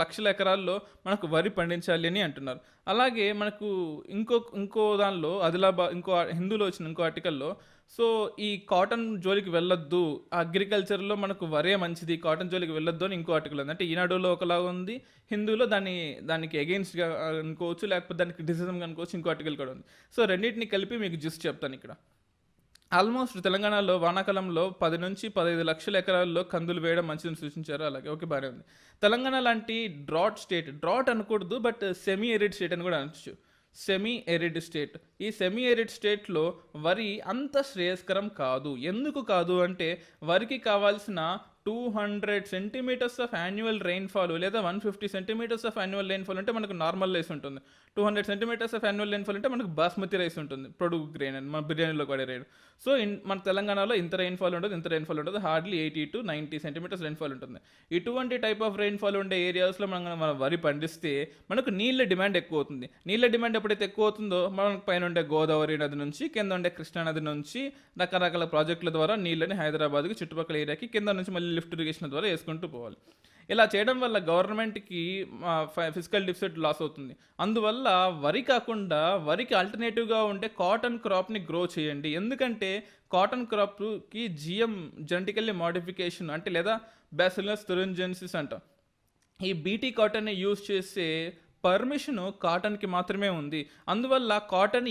లక్షల ఎకరాల్లో మనకు వరి పండించాలి అని అంటున్నారు. అలాగే మనకు ఇంకో దానిలో ఇంకో హిందూలో వచ్చిన ఇంకో ఆర్టికల్లో సో ఈ కాటన్ జోలికి వెళ్ళొద్దు, అగ్రికల్చర్లో మనకు వరే మంచిది, కాటన్ జోలికి వెళ్ళొద్దు అని ఇంకో ఆర్టికల్ ఉంది. అంటే ఈనాడులో ఒకలాగా ఉంది, హిందూలో దానికి అగెయిన్స్ట్గా అనుకోవచ్చు, లేకపోతే దానికి క్రిటిసిజంగా అనుకోవచ్చు, ఇంకో ఆర్టికల్ కూడా ఉంది. సో రెండింటిని కలిపి మీకు జస్ట్ చెప్తాను. ఇక్కడ ఆల్మోస్ట్ తెలంగాణలో వానాకాలంలో 10 నుంచి 15 లక్షల ఎకరాల్లో కందులు వేయడం మంచిదని సూచించారు. అలాగే ఓకే, బాగానే ఉంది. తెలంగాణ లాంటి డ్రాట్ అనకూడదు, బట్ సెమీ ఎరిడ్ స్టేట్ అని కూడా అనొచ్చు. సెమీ ఎరిడ్ స్టేట్, ఈ సెమీ ఎరిడ్ స్టేట్లో వరి అంత శ్రేయస్కరం కాదు. ఎందుకు కాదు అంటే వరికి కావాల్సిన 200 centimeters ఆఫ్ యాన్యువల్ రెయిన్ఫాల్ లేదా 150 centimeters ఆఫ్ యాన్యువల్ రెయిన్ఫాల్ అంటే మనకు నార్మల్ రైస్ ఉంటుంది. 200 centimeters ఆఫ్ యాన్యువల్ రెయిన్ఫాల్ అంటే మనకు బాస్మతి రైస్ ఉంటుంది, పొడుగు గ్రెయిన్ అని మన బిర్యానీలో కూడా రైడ్. సో మన తెలంగాణలో ఇంత రెయిన్ఫాల్ ఉండదు, హార్డ్లీ 80 to 90 centimeters రెయిన్ఫాల్ ఉంటుంది. ఇటువంటి టైప్ ఆఫ్ రెయిన్ఫాల్ ఉండే ఏరియాస్లో మనం వరి పండిస్తే మనకు నీళ్ళ డిమాండ్ ఎక్కువ అవుతుంది. నీళ్ళ డిమాండ్ ఎప్పుడైతే ఎక్కువ అవుతుందో మనకు పైన ఉండే గోదావరి నది నుంచి, కింద ఉండే కృష్ణా నది నుంచి రకరకాల ప్రాజెక్టుల ద్వారా నీళ్ళని హైదరాబాద్కి చుట్టుపక్కల ఏరియాకి, కింద నుంచి మళ్ళీ లిఫ్ట్ ఇరిగేషన్ ద్వారా వేసుకుంటూ పోవాలి. ఇలా చేయడం వల్ల గవర్నమెంట్కి ఫిజికల్ డెఫిసిట్ లాస్ అవుతుంది. అందువల్ల వరి కాకుండా వరికి ఆల్టర్నేటివ్గా ఉండే కాటన్ క్రాప్ని గ్రో చేయండి. ఎందుకంటే కాటన్ క్రాప్కి జిఎం, జెనెటికల్లీ మోడిఫికేషన్ అంటే లేదా బ్యాసిల్లస్ తురింజెన్సిస్ అంటాం, ఈ బీటీ కాటన్ని యూజ్ చేసే పర్మిషన్ కాటన్కి మాత్రమే ఉంది. అందువల్ల కాటన్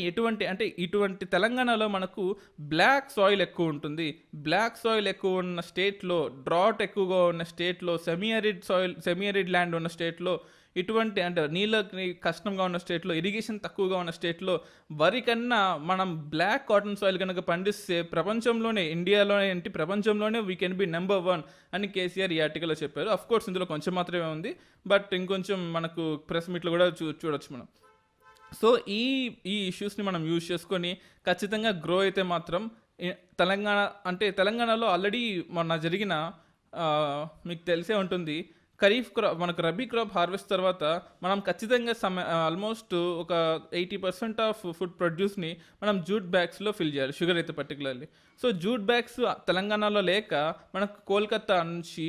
ఇటువంటి తెలంగాణలో మనకు బ్లాక్ సాయిల్ ఎక్కువ ఉంటుంది. బ్లాక్ సాయిల్ ఎక్కువ ఉన్న స్టేట్లో, డ్రాట్ ఎక్కువగా ఉన్న స్టేట్లో, సెమీ అరిడ్ ల్యాండ్ ఉన్న స్టేట్లో, ఇటువంటి అంటే నీళ్ళకి కష్టంగా ఉన్న స్టేట్లో, ఇరిగేషన్ తక్కువగా ఉన్న స్టేట్లో వరి కన్నా మనం బ్లాక్ కాటన్ సాయిల్ కనుక పండిస్తే ఇండియాలోనే ఏంటి ప్రపంచంలోనే వీ కెన్ బి నెంబర్ 1 అని కేసీఆర్ ఈ ఆర్టికల్లో చెప్పారు. అఫ్ కోర్స్ ఇందులో కొంచెం మాత్రమే ఉంది, బట్ ఇంకొంచెం మనకు ప్రెస్ మీట్లో కూడా చూడొచ్చు మనం. సో ఈ ఇష్యూస్ని మనం యూజ్ చేసుకొని ఖచ్చితంగా గ్రో అయితే మాత్రం తెలంగాణలో ఆల్రెడీ మొన్న జరిగిన మీకు తెలిసే ఉంటుంది, ఖరీఫ్ క్రాప్ మనకు రబీ క్రాప్ హార్వెస్ట్ తర్వాత మనం ఖచ్చితంగా ఆల్మోస్ట్ ఒక 80% ఆఫ్ ఫుడ్ ప్రొడ్యూస్ని మనం జూట్ బ్యాగ్స్లో ఫిల్ చేయాలి, షుగర్ అయితే పర్టికులర్లీ. సో జూట్ బ్యాగ్స్ తెలంగాణలో లేక మనకు కోల్కతా నుంచి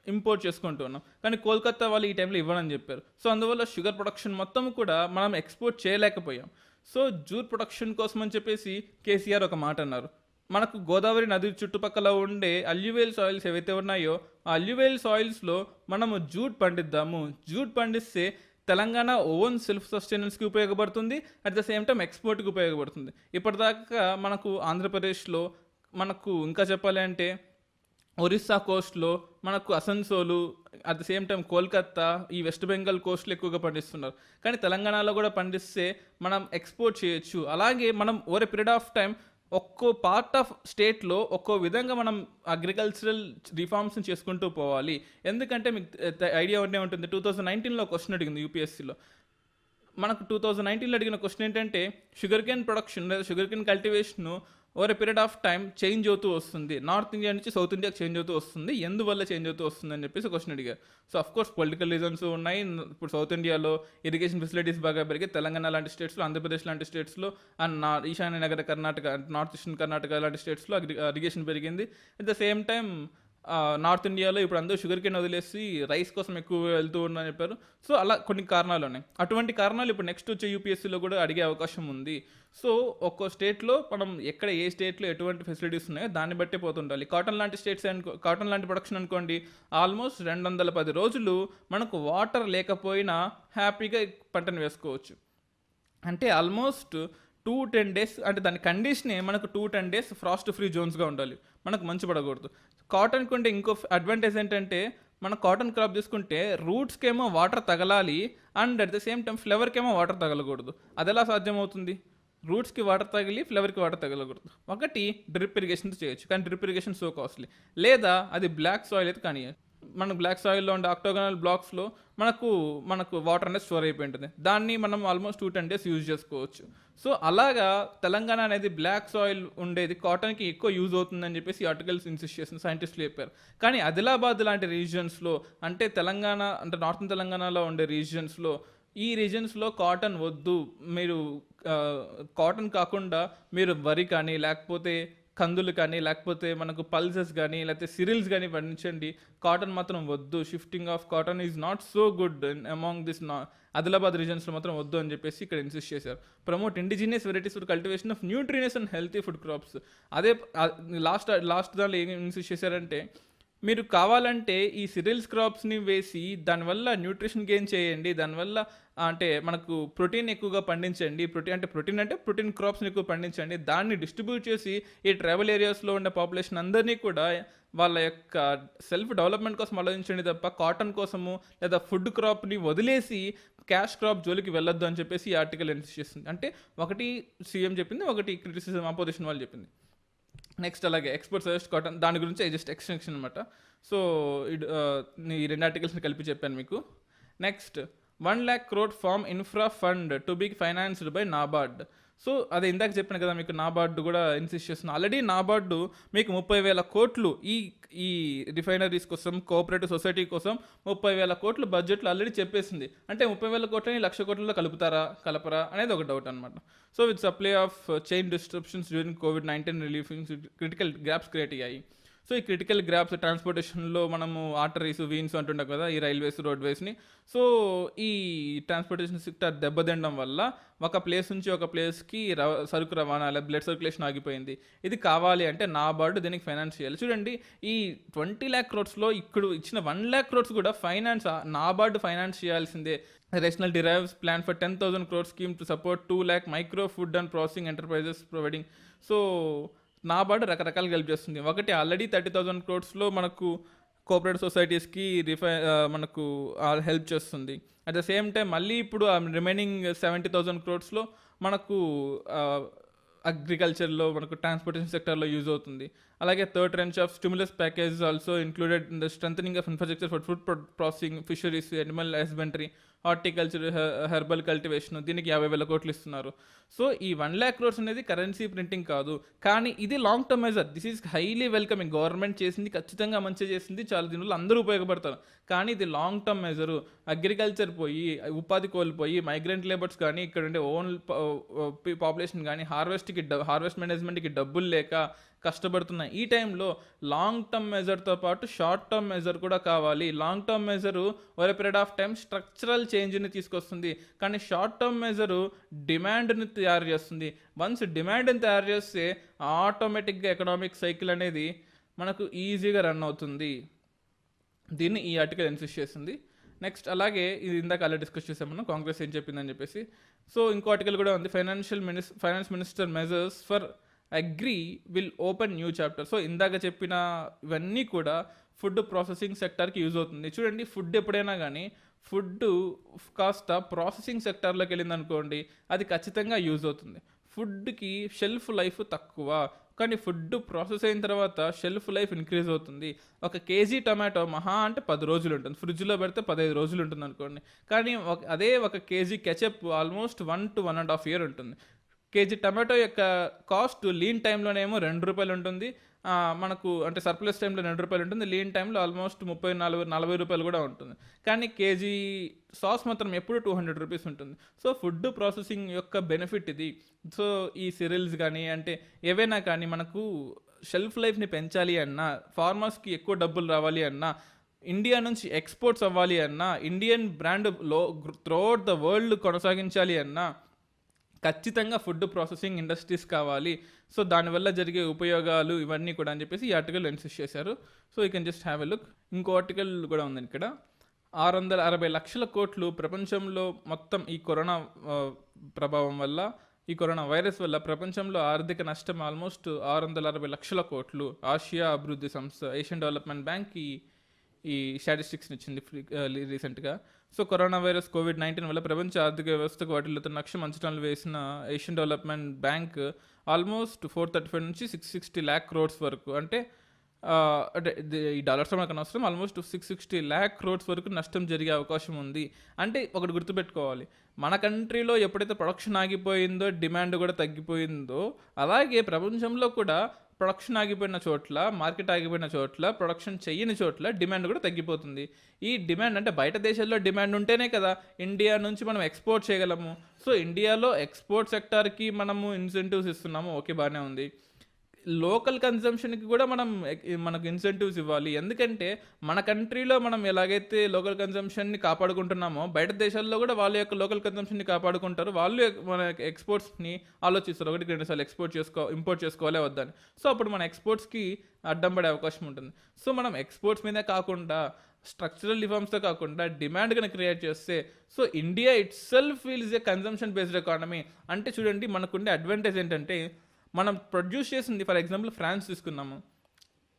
ఇంపోర్ట్ చేసుకుంటూ ఉన్నాం, కానీ కోల్కతా వాళ్ళు ఈ టైంలో ఇవ్వనని చెప్పారు. సో అందువల్ల షుగర్ ప్రొడక్షన్ మొత్తం కూడా మనం ఎక్స్పోర్ట్ చేయలేకపోయాం. సో జూట్ ప్రొడక్షన్ కోసం అని చెప్పేసి కేసీఆర్ ఒక మాట అన్నారు. మనకు గోదావరి నది చుట్టుపక్కల ఉండే అల్యూవేల్ సాయిల్స్ ఏవైతే ఉన్నాయో ఆ అల్యూవేల్ సాయిల్స్లో మనము జూట్ పండిద్దాము. జూట్ పండిస్తే తెలంగాణ ఓన్ సెల్ఫ్ సస్టైనెన్స్కి ఉపయోగపడుతుంది, అట్ ద సేమ్ టైం ఎక్స్పోర్ట్కి ఉపయోగపడుతుంది. ఇప్పటిదాకా మనకు ఆంధ్రప్రదేశ్లో, మనకు ఇంకా చెప్పాలి అంటే ఒరిస్సా కోస్ట్లో, మనకు Asansol, at the same time Kolkata, ఈ వెస్ట్ బెంగాల్ కోస్ట్లో ఎక్కువగా పండిస్తున్నారు. కానీ తెలంగాణలో కూడా పండిస్తే మనం ఎక్స్పోర్ట్ చేయొచ్చు. అలాగే మనం over a period of time ఒక్కో పార్ట్ ఆఫ్ స్టేట్లో ఒక్కో విధంగా మనం అగ్రికల్చరల్ రిఫార్మ్స్ని చేసుకుంటూ పోవాలి. ఎందుకంటే మీకు ఐడియా ఉండే ఉంటుంది, 2019లో క్వశ్చన్ అడిగింది యూపీఎస్సీలో. మనకు 2019లో అడిగిన క్వశ్చన్ ఏంటంటే షుగర్ కేన్ ప్రొడక్షన్ లేదా sugar cane cultivation over a period of time change అవుతూ వస్తుంది, నార్త్ ఇండియా నుంచి సౌత్ ఇండియాకి చేంజ్ అవుతూ వస్తుంది, ఎందువల్ల చేంజ్ అవుతూ వస్తుంది అని చెప్పేసి క్వశ్చన్ అడిగారు. So of course political reasons ఉన్నాయి. ఇప్పుడు సౌత్ ఇండియాలో ఇరిగేషన్ ఫెసిలిటీస్ బాగా పెరిగి తెలంగాణ లాంటి స్టేట్స్లో, ఆంధ్రప్రదేశ్ లాంటి స్టేట్స్లో అండ్ ఈశాన్య నగర కర్ణాటక, నార్త్ ఈస్టర్న్ కర్ణాటక లాంటి స్టేట్స్లో ఇరిగేషన్ పెరిగింది. At the same time north ఇండియాలో ఇప్పుడు అందరూ షుగర్ కేన్ వదిలేసి రైస్ కోసం ఎక్కువ వెళ్తూ ఉన్నారని చెప్పారు. సో అలా కొన్ని కారణాలు ఉన్నాయి. అటువంటి కారణాలు ఇప్పుడు నెక్స్ట్ వచ్చే యూపీఎస్సీలో కూడా అడిగే అవకాశం ఉంది. సో ఒక్కో స్టేట్లో మనం ఏ స్టేట్లో ఎటువంటి ఫెసిలిటీస్ ఉన్నాయో దాన్ని బట్టే పోతుండాలి. కాటన్ లాంటి ప్రొడక్షన్ అనుకోండి, ఆల్మోస్ట్ 210 రోజులు మనకు వాటర్ లేకపోయినా హ్యాపీగా పంటను వేసుకోవచ్చు. అంటే ఆల్మోస్ట్ 2-10 డేస్, అంటే దాని కండిషనే మనకు 2-10 డేస్ ఫ్రాస్ట్ ఫ్రీ జోన్స్గా ఉండాలి, మనకు మంచు పడకూడదు. కాటన్ కొంటే ఇంకో అడ్వాంటేజ్ ఏంటంటే, మన కాటన్ క్రాప్ తీసుకుంటే రూట్స్కేమో వాటర్ తగలాలి and at the same time ఫ్లవర్కేమో వాటర్ తగలకూడదు. అది ఎలా సాధ్యమవుతుంది? రూట్స్కి వాటర్ తగిలి ఫ్లవర్కి వాటర్ తగలకూడదు. ఒకటి డ్రిప్ ఇరిగేషన్తో చేయొచ్చు, కానీ డ్రిప్ ఇరిగేషన్ సో కాస్ట్లీ. లేదా అది బ్లాక్ సాయిల్ అయితే కానీ మనకు బ్లాక్ సాయిల్లో ఉండే ఆక్టోగనల్ బ్లాక్స్లో మనకు వాటర్ అనేది స్టోర్ అయిపోయి ఉంటుంది, దాన్ని మనం ఆల్మోస్ట్ 2-10 డేస్ యూజ్ చేసుకోవచ్చు. సో అలాగా తెలంగాణ అనేది బ్లాక్ సాయిల్ ఉండేది కాటన్కి ఎక్కువ యూజ్ అవుతుందని చెప్పేసి ఆర్టికల్స్ ఇన్సిస్ట్ చేసిన సైంటిస్టులు చెప్పారు. కానీ ఆదిలాబాద్ లాంటి రీజియన్స్లో, అంటే నార్థన్ తెలంగాణలో ఉండే ఈ రీజన్స్లో కాటన్ వద్దు, మీరు కాటన్ కాకుండా మీరు వరి కానీ, లేకపోతే కందులు కానీ, లేకపోతే మనకు పల్సెస్ కానీ, లేకపోతే సిరిల్స్ కానీ పండించండి, కాటన్ మాత్రం వద్దు, shifting of cotton is not so good among this Adilabad రీజన్స్లో మాత్రం వద్దు అని చెప్పేసి ఇక్కడ ఇన్సిస్ట్ చేశారు. Promote indigenous varieties for cultivation of nutritious and healthy food crops. అదే లాస్ట్ దానిలో ఏం ఇన్సిస్ట్ చేశారంటే, మీరు కావాలంటే ఈ సిరియల్స్ క్రాప్స్ని వేసి దానివల్ల న్యూట్రిషన్ గెయిన్ చేయండి, దానివల్ల అంటే మనకు ప్రోటీన్ ఎక్కువగా పండించండి, ప్రోటీన్ క్రాప్స్ని ఎక్కువ పండించండి, దాన్ని డిస్ట్రిబ్యూట్ చేసి ఈ ట్రైబల్ ఏరియాస్లో ఉండే పాపులేషన్ అందరినీ కూడా వాళ్ళ యొక్క సెల్ఫ్ డెవలప్మెంట్ కోసం ఆలోచించండి తప్ప కాటన్ కోసము లేదా ఫుడ్ క్రాప్ని వదిలేసి క్యాష్ క్రాప్ జోలికి వెళ్ళొద్దు అని చెప్పేసి ఈ ఆర్టికల్ ఇన్సిస్ట్ చేస్తుంది. అంటే ఒకటి సీఎం చెప్పింది, ఒకటి క్రిటిసిజం అపోజిషన్ వాళ్ళు చెప్పింది. నెక్స్ట్ అలాగే ఎక్స్పోర్ట్ సజెస్ట్ కాటన్, దాని గురించి జస్ట్ ఎక్స్టెన్షన్ అనమాట. సో ఈ 2 ఆర్టికల్స్ని కలిపి చెప్పాను మీకు. Next 1 lakh crore farm infra fund to be financed by NABARD. So అదే ఇందాక చెప్పాను కదా మీకు, నాబార్డు కూడా ఇన్సిస్ట్ చేస్తున్నాను. ఆల్రెడీ నాబార్డు మీకు 30,000 కోట్లు ఈ రిఫైనరీస్ కోసం, కోఆపరేటివ్ సొసైటీ కోసం 30,000 కోట్లు బడ్జెట్లో ఆల్రెడీ చెప్పేసింది. అంటే 30,000 కోట్లని 1,00,000 కోట్లలో కలపరా అనేది ఒక డౌట్ అనమాట. So with supply of chain disruptions during COVID-19 relief critical gaps create అయ్యాయి. సో ఈ క్రిటికల్ గ్యాప్స్ ట్రాన్స్పోర్టేషన్లో మనము ఆర్టరీస్, వీన్స్ అంటుంటాం కదా, ఈ రైల్వేస్, రోడ్వేస్ని. సో ఈ ట్రాన్స్పోర్టేషన్ సెక్టర్ దెబ్బతినడం వల్ల ఒక ప్లేస్ నుంచి ఒక ప్లేస్కి సరుకు రవాణా, బ్లడ్ సర్క్యులేషన్ ఆగిపోయింది. ఇది కావాలి అంటే నాబార్డు దీనికి ఫైనాన్స్ చేయాలి. చూడండి, ఈ 20 lakh crores ఇప్పుడు ఇచ్చిన 1 lakh crores కూడా నాబార్డు ఫైనాన్స్ చేయాల్సిందే. Rational derives plan for 10,000 crore scheme to support 2 lakh micro food and processing enterprises providing. So NABARD రకరకాలుగా హెల్ప్ చేస్తుంది. ఒకటి ఆల్రెడీ 30,000 క్రోడ్స్లో మనకు కోఆపరేటివ్ సొసైటీస్కి మనకు హెల్ప్ చేస్తుంది. అట్ ద సేమ్ టైం మళ్ళీ ఇప్పుడు రిమైనింగ్ 70,000 క్రోడ్స్లో మనకు అగ్రికల్చర్లో మనకు ట్రాన్స్పోర్టేషన్ సెక్టర్లో యూజ్ అవుతుంది. అలాగే third trench of stimulus package also included in the strengthening of infrastructure for food processing, fisheries, animal husbandry, horticulture, herbal cultivation. దీనికి 50,000 కోట్లు ఇస్తున్నారు. సో ఈ 1 lakh crores అనేది కరెన్సీ ప్రింటింగ్ కాదు, కానీ ఇది long term measure. This is highly welcoming. Government చేసింది ఖచ్చితంగా మంచిగా చేసింది, చాలా దీనివల్ల అందరూ ఉపయోగపడతారు. కానీ ఇది లాంగ్ టర్మ్ మెజరు. అగ్రికల్చర్ పోయి, ఉపాధి కోల్పోయి, మైగ్రెంట్ లేబర్స్ కానీ, ఇక్కడ ఉండే ఓన్ పాపులేషన్ కానీ హార్వెస్ట్ మేనేజ్మెంట్కి డబ్బులు లేక కష్టపడుతున్నాయి. ఈ టైంలో లాంగ్ టర్మ్ మెజర్తో పాటు షార్ట్ టర్మ్ మెజర్ కూడా కావాలి. Long term measure over period of time structural చేంజ్ని తీసుకొస్తుంది, కానీ షార్ట్ టర్మ్ మెజరు డిమాండ్ని తయారు చేస్తుంది. వన్స్ డిమాండ్ని తయారు చేస్తే ఆటోమేటిక్గా ఎకనామిక్ సైకిల్ అనేది మనకు ఈజీగా రన్ అవుతుంది. దీన్ని ఈ ఆర్టికల్ ఇన్సిస్ట్ చేస్తుంది. నెక్స్ట్ అలాగే ఇది ఇందాక అలా డిస్కస్ చేసాం మనం, కాంగ్రెస్ ఏం చెప్పిందని చెప్పేసి. సో ఇంకో ఆర్టికల్ కూడా ఉంది, finance minister measures for agri will open new chapter. So ఇందాక చెప్పిన ఇవన్నీ కూడా ఫుడ్ ప్రాసెసింగ్ సెక్టార్కి యూజ్ అవుతుంది. చూడండి, ఫుడ్ ఎప్పుడైనా కానీ ఫుడ్ కాస్త ప్రాసెసింగ్ సెక్టార్లోకి వెళ్ళింది అనుకోండి, అది ఖచ్చితంగా యూజ్ అవుతుంది. ఫుడ్కి షెల్ఫ్ లైఫ్ తక్కువ, కానీ ఫుడ్ ప్రాసెస్ అయిన తర్వాత షెల్ఫ్ లైఫ్ ఇంక్రీజ్ అవుతుంది. ఒక కేజీ టమాటో మహా అంటే 10 రోజులు ఉంటుంది, ఫ్రిడ్జ్లో పెడితే 15 రోజులు ఉంటుంది అనుకోండి. కానీ అదే ఒక KG ketchup almost 1 to 1.5 years ఉంటుంది. కేజీ టమాటో యొక్క కాస్ట్ లీన్ టైంలోనేమో ₹2 ఉంటుంది, మనకు అంటే సర్ప్లస్ టైంలో ₹2 ఉంటుంది, లీన్ టైంలో ఆల్మోస్ట్ 30-40 రూపాయలు కూడా ఉంటుంది. కానీ కేజీ సాస్ మాత్రం ఎప్పుడు ₹200 ఉంటుంది. సో ఫుడ్ ప్రాసెసింగ్ యొక్క బెనిఫిట్ ఇది. సో ఈ సిరియల్స్ కానీ అంటే ఏవైనా కానీ మనకు షెల్ఫ్ లైఫ్ని పెంచాలి అన్నా, ఫార్మర్స్కి ఎక్కువ డబ్బులు రావాలి అన్నా, ఇండియా నుంచి ఎక్స్పోర్ట్స్ అవ్వాలి అన్నా, Indian brand throughout the world కొనసాగించాలి అన్నా ఖచ్చితంగా ఫుడ్ ప్రాసెసింగ్ ఇండస్ట్రీస్ కావాలి. సో దానివల్ల జరిగే ఉపయోగాలు ఇవన్నీ కూడా అని చెప్పేసి ఈ ఆర్టికల్ ఇన్సిస్ట్ చేశారు. So you can just have a look. ఇంకో ఆర్టికల్ కూడా ఉంది ఇక్కడ. 660 లక్షల కోట్లు ప్రపంచంలో మొత్తం ఈ కరోనా ప్రభావం వల్ల, ఈ కరోనా వైరస్ వల్ల ప్రపంచంలో ఆర్థిక నష్టం ఆల్మోస్ట్ 660 లక్షల కోట్లు. ఆసియా అభివృద్ధి సంస్థ, ఏషియన్ డెవలప్మెంట్ బ్యాంక్ ఈ స్టాటిస్టిక్స్ని ఇచ్చింది రీసెంట్గా. సో కరోనా వైరస్ కోవిడ్-19 వల్ల ప్రపంచ ఆర్థిక వ్యవస్థకు వాటిల్లుతున్న లక్ష్యం అంచనాలు వేసిన ఏషియన్ డెవలప్మెంట్ బ్యాంక్ ఆల్మోస్ట్ 435 నుంచి 660 lakh crores వరకు, అంటే ఈ డాలర్స్ మనకు అవసరం, ఆల్మోస్ట్ 660 lakh crores వరకు నష్టం జరిగే అవకాశం ఉంది. అంటే ఒకటి గుర్తుపెట్టుకోవాలి, మన కంట్రీలో ఎప్పుడైతే ప్రొడక్షన్ ఆగిపోయిందో డిమాండ్ కూడా తగ్గిపోయిందో, అలాగే ప్రపంచంలో కూడా ప్రొడక్షన్ ఆగిపోయిన చోట్ల, మార్కెట్ ఆగిపోయిన చోట్ల, ప్రొడక్షన్ చేయని చోట్ల డిమాండ్ కూడా తగ్గిపోతుంది. ఈ డిమాండ్ అంటే బయట దేశాల్లో డిమాండ్ ఉంటేనే కదా ఇండియా నుంచి మనం ఎక్స్పోర్ట్ చేయగలము. సో ఇండియాలో ఎక్స్పోర్ట్ సెక్టార్కి మనము ఇన్సెంటివ్స్ ఇస్తున్నాము, ఓకే బాగానే ఉంది. లోకల్ కన్జంప్షన్కి కూడా మనకు ఇన్సెంటివ్స్ ఇవ్వాలి. ఎందుకంటే మన కంట్రీలో మనం ఎలాగైతే లోకల్ కన్జంప్షన్ని కాపాడుకుంటున్నామో, బయట దేశాల్లో కూడా వాళ్ళ యొక్క లోకల్ కన్జంప్షన్ని కాపాడుకుంటారు. వాళ్ళు మన ఎక్స్పోర్ట్స్ని ఆలోచిస్తారు, 1-2 సార్లు ఇంపోర్ట్ చేసుకోవాలే వద్దని. సో అప్పుడు మన ఎక్స్పోర్ట్స్కి అడ్డం పడే అవకాశం ఉంటుంది. సో మనం ఎక్స్పోర్ట్స్ మీదే కాకుండా, స్ట్రక్చరల్ రిఫార్మ్స్తో కాకుండా డిమాండ్ కనుక క్రియేట్ చేస్తే, so India it self is a consumption based economy. అంటే చూడండి, మనకుండే అడ్వాంటేజ్ ఏంటంటే, మనం ప్రొడ్యూస్ చేసింది, ఫర్ ఎగ్జాంపుల్ ఫ్రాన్స్ తీసుకున్నాము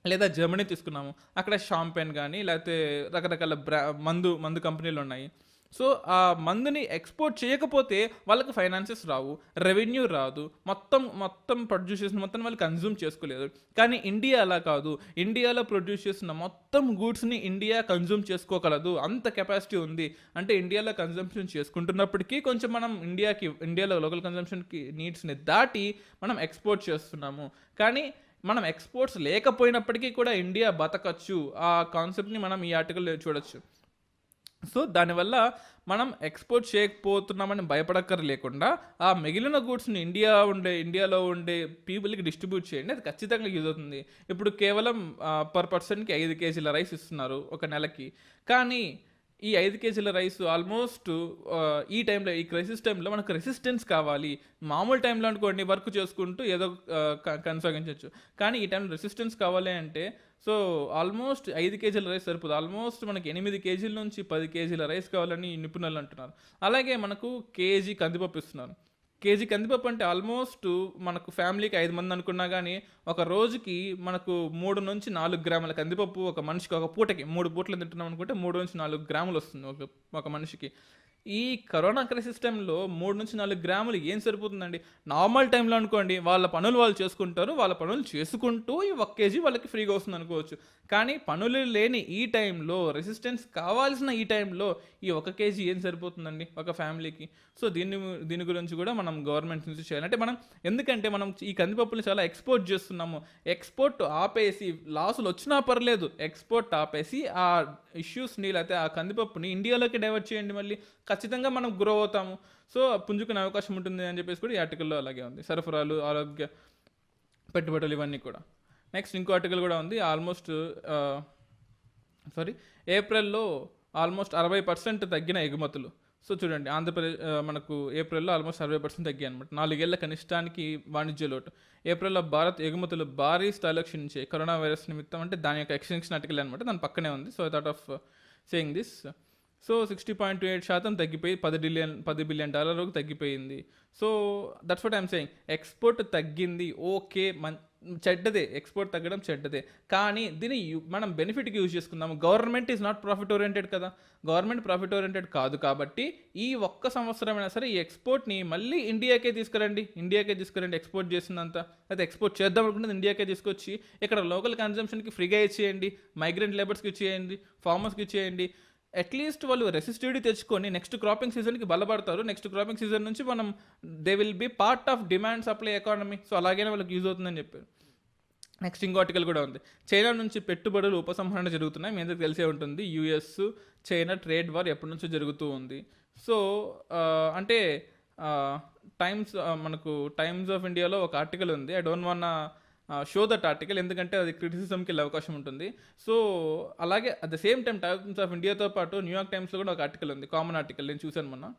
లేదా జర్మనీ తీసుకున్నాము, అక్కడ షాంపెన్ కానీ లేకపోతే రకరకాల మందు కంపెనీలు ఉన్నాయి. సో ఆ మందుని ఎక్స్పోర్ట్ చేయకపోతే వాళ్ళకి ఫైనాన్సెస్ రావు, రెవెన్యూ రాదు, మొత్తం ప్రొడ్యూస్ చేసిన మొత్తం వాళ్ళు కన్జ్యూమ్ చేసుకోలేదు. కానీ ఇండియా అలా కాదు, ఇండియాలో ప్రొడ్యూస్ చేసిన మొత్తం గూడ్స్ని ఇండియా కన్జ్యూమ్ చేసుకోగలదు, అంత కెపాసిటీ ఉంది. అంటే ఇండియాలో కన్జంప్షన్ చేసుకుంటున్నప్పటికీ కొంచెం మనం ఇండియాలో లోకల్ కన్జంప్షన్కి నీడ్స్ని దాటి మనం ఎక్స్పోర్ట్ చేస్తున్నాము. కానీ మనం ఎక్స్పోర్ట్స్ లేకపోయినప్పటికీ కూడా ఇండియా బతకచ్చు. ఆ కాన్సెప్ట్ని మనం ఈ ఆర్టికల్ చూడొచ్చు. సో దానివల్ల మనం ఎక్స్పోర్ట్ చేయకపోతున్నామని భయపడక్కర లేకుండా ఆ మిగిలిన గూడ్స్ని ఇండియాలో ఉండే పీపుల్కి డిస్ట్రిబ్యూట్ చేయండి, అది ఖచ్చితంగా యూజ్ అవుతుంది. ఇప్పుడు కేవలం పర్ పర్సన్కి 5 kgs రైస్ ఇస్తున్నారు ఒక నెలకి. కానీ ఈ 5 కేజీల రైస్ ఆల్మోస్ట్ ఈ టైంలో, ఈ క్రైసిస్ టైంలో మనకు రెసిస్టెన్స్ కావాలి. మామూలు టైంలో అనుకోండి వర్క్ చేసుకుంటూ ఏదో కొనసాగించవచ్చు. కానీ ఈ టైంలో రెసిస్టెన్స్ కావాలి అంటే సో ఆల్మోస్ట్ 5 కేజీల రైస్ సరిపోదు. ఆల్మోస్ట్ మనకి 8 కేజీల నుంచి 10 కేజీల రైస్ కావాలని నిపుణులు అంటున్నారు. అలాగే మనకు కేజీ కందిపప్పు ఇస్తున్నారు. కేజీ కందిపప్పు అంటే ఆల్మోస్ట్ మనకు ఫ్యామిలీకి 5 మంది అనుకున్నా కానీ ఒక రోజుకి మనకు 3-4 గ్రాముల కందిపప్పు ఒక మనిషికి ఒక పూటకి 3 పూటలు తింటున్నాం అనుకుంటే 3-4 గ్రాములు వస్తుంది ఒక మనిషికి. ఈ కరోనా క్రైసిస్ టైంలో 3-4 గ్రాములు ఏం సరిపోతుందండి? నార్మల్ టైంలో అనుకోండి వాళ్ళ పనులు వాళ్ళు చేసుకుంటారు, వాళ్ళ పనులు చేసుకుంటూ ఈ 1 కేజీ వాళ్ళకి ఫ్రీగా వస్తుంది అనుకోవచ్చు. కానీ పనులు లేని ఈ టైంలో, రెసిస్టెన్స్ కావాల్సిన ఈ టైంలో ఈ 1 కేజీ ఏం సరిపోతుందండి ఒక ఫ్యామిలీకి? సో దీని గురించి కూడా మనం గవర్నమెంట్ నుంచి చేయాలి. అంటే ఎందుకంటే మనం ఈ కందిపప్పులు చాలా ఎక్స్పోర్ట్ చేస్తున్నాము. ఎక్స్పోర్ట్ ఆపేసి లాసులు వచ్చినా పర్లేదు, ఎక్స్పోర్ట్ ఆపేసి ఆ ఇష్యూస్ని లేకపోతే ఆ కందిపప్పుని ఇండియాలోకి డైవర్ట్ చేయండి, మళ్ళీ ఖచ్చితంగా మనం గ్రో అవుతాము. సో పుంజుకునే అవకాశం ఉంటుంది అని చెప్పేసి కూడా ఈ ఆర్టికల్లో అలాగే ఉంది. సరఫరాలు, ఆరోగ్య పెట్టుబడులు ఇవన్నీ కూడా. నెక్స్ట్ ఇంకో ఆర్టికల్ కూడా ఉంది. ఏప్రిల్లో ఆల్మోస్ట్ 60% తగ్గిన ఎగుమతులు. సో చూడండి, ఆంధ్రప్రదేశ్ మనకు ఏప్రిల్లో ఆల్మోస్ట్ 60% తగ్గాయి అనమాట. 4 ఏళ్ల కనిష్టానికి వాణిజ్య లోటు. ఏప్రిల్లో భారత్ ఎగుమతులు భారీ స్థాయిలో క్షీణించాయి కరోనా వైరస్ నిమిత్తం. అంటే దాని యొక్క ఎక్స్టెన్షన్ ఆర్టికల్ అనమాట, దాని పక్కనే ఉంది. So I thought of saying this. So 60.28% తగ్గిపోయి $10 బిలియన్ తగ్గిపోయింది. So that's what I'm saying. Export తగ్గింది, ఓకే, చెడ్డదే, ఎక్స్పోర్ట్ తగ్గడం చెడ్డదే. కానీ దీన్ని మనం బెనిఫిట్కి యూజ్ చేసుకుందాము. Government is not profit oriented కదా, గవర్నమెంట్ ప్రాఫిట్ ఓరియంటెడ్ కాదు. కాబట్టి ఈ 1 సంవత్సరమైనా సరే ఈ ఎక్స్పోర్ట్ని మళ్ళీ ఇండియాకే తీసుకురండి. ఎక్స్పోర్ట్ చేసిందంతా, అయితే ఎక్స్పోర్ట్ చేద్దాం అనుకుంటుంది ఇండియాకే తీసుకొచ్చి ఇక్కడ లోకల్ కన్జంప్షన్కి ఫ్రీగా ఇచ్చేయండి, మైగ్రెంట్ లేబర్స్కి ఇచ్చేయండి, ఫార్మర్స్కి ఇచ్చేయండి. అట్లీస్ట్ వాళ్ళు రెసిస్టివిటీ తెచ్చుకొని నెక్స్ట్ క్రాపింగ్ సీజన్కి బలపడతారు. నెక్స్ట్ క్రాపింగ్ సీజన్ నుంచి they will be part of demand supply economy. So అలాగైనా వాళ్ళకి యూజ్ అవుతుందని చెప్పారు. నెక్స్ట్ ఇంకో ఆర్టికల్ కూడా ఉంది. చైనా నుంచి పెట్టుబడులు ఉపసంహరణ జరుగుతున్నాయి. మీ అందరికి తెలిసే ఉంటుంది, యుఎస్ చైనా ట్రేడ్ వార్ ఎప్పటి నుంచో జరుగుతూ ఉంది. సో అంటే టైమ్స్ ఆఫ్ ఇండియాలో ఒక ఆర్టికల్ ఉంది. I don't want show that article, ఎందుకంటే అది క్రిటిసిజంకి వెళ్ళే అవకాశం ఉంటుంది. సో అలాగే at the same time Times of ఇండియాతో పాటు న్యూయార్క్ టైమ్స్లో కూడా ఒక ఆర్టికల్ ఉంది, కామన్ ఆర్టికల్, నేను చూశాను మొన్న.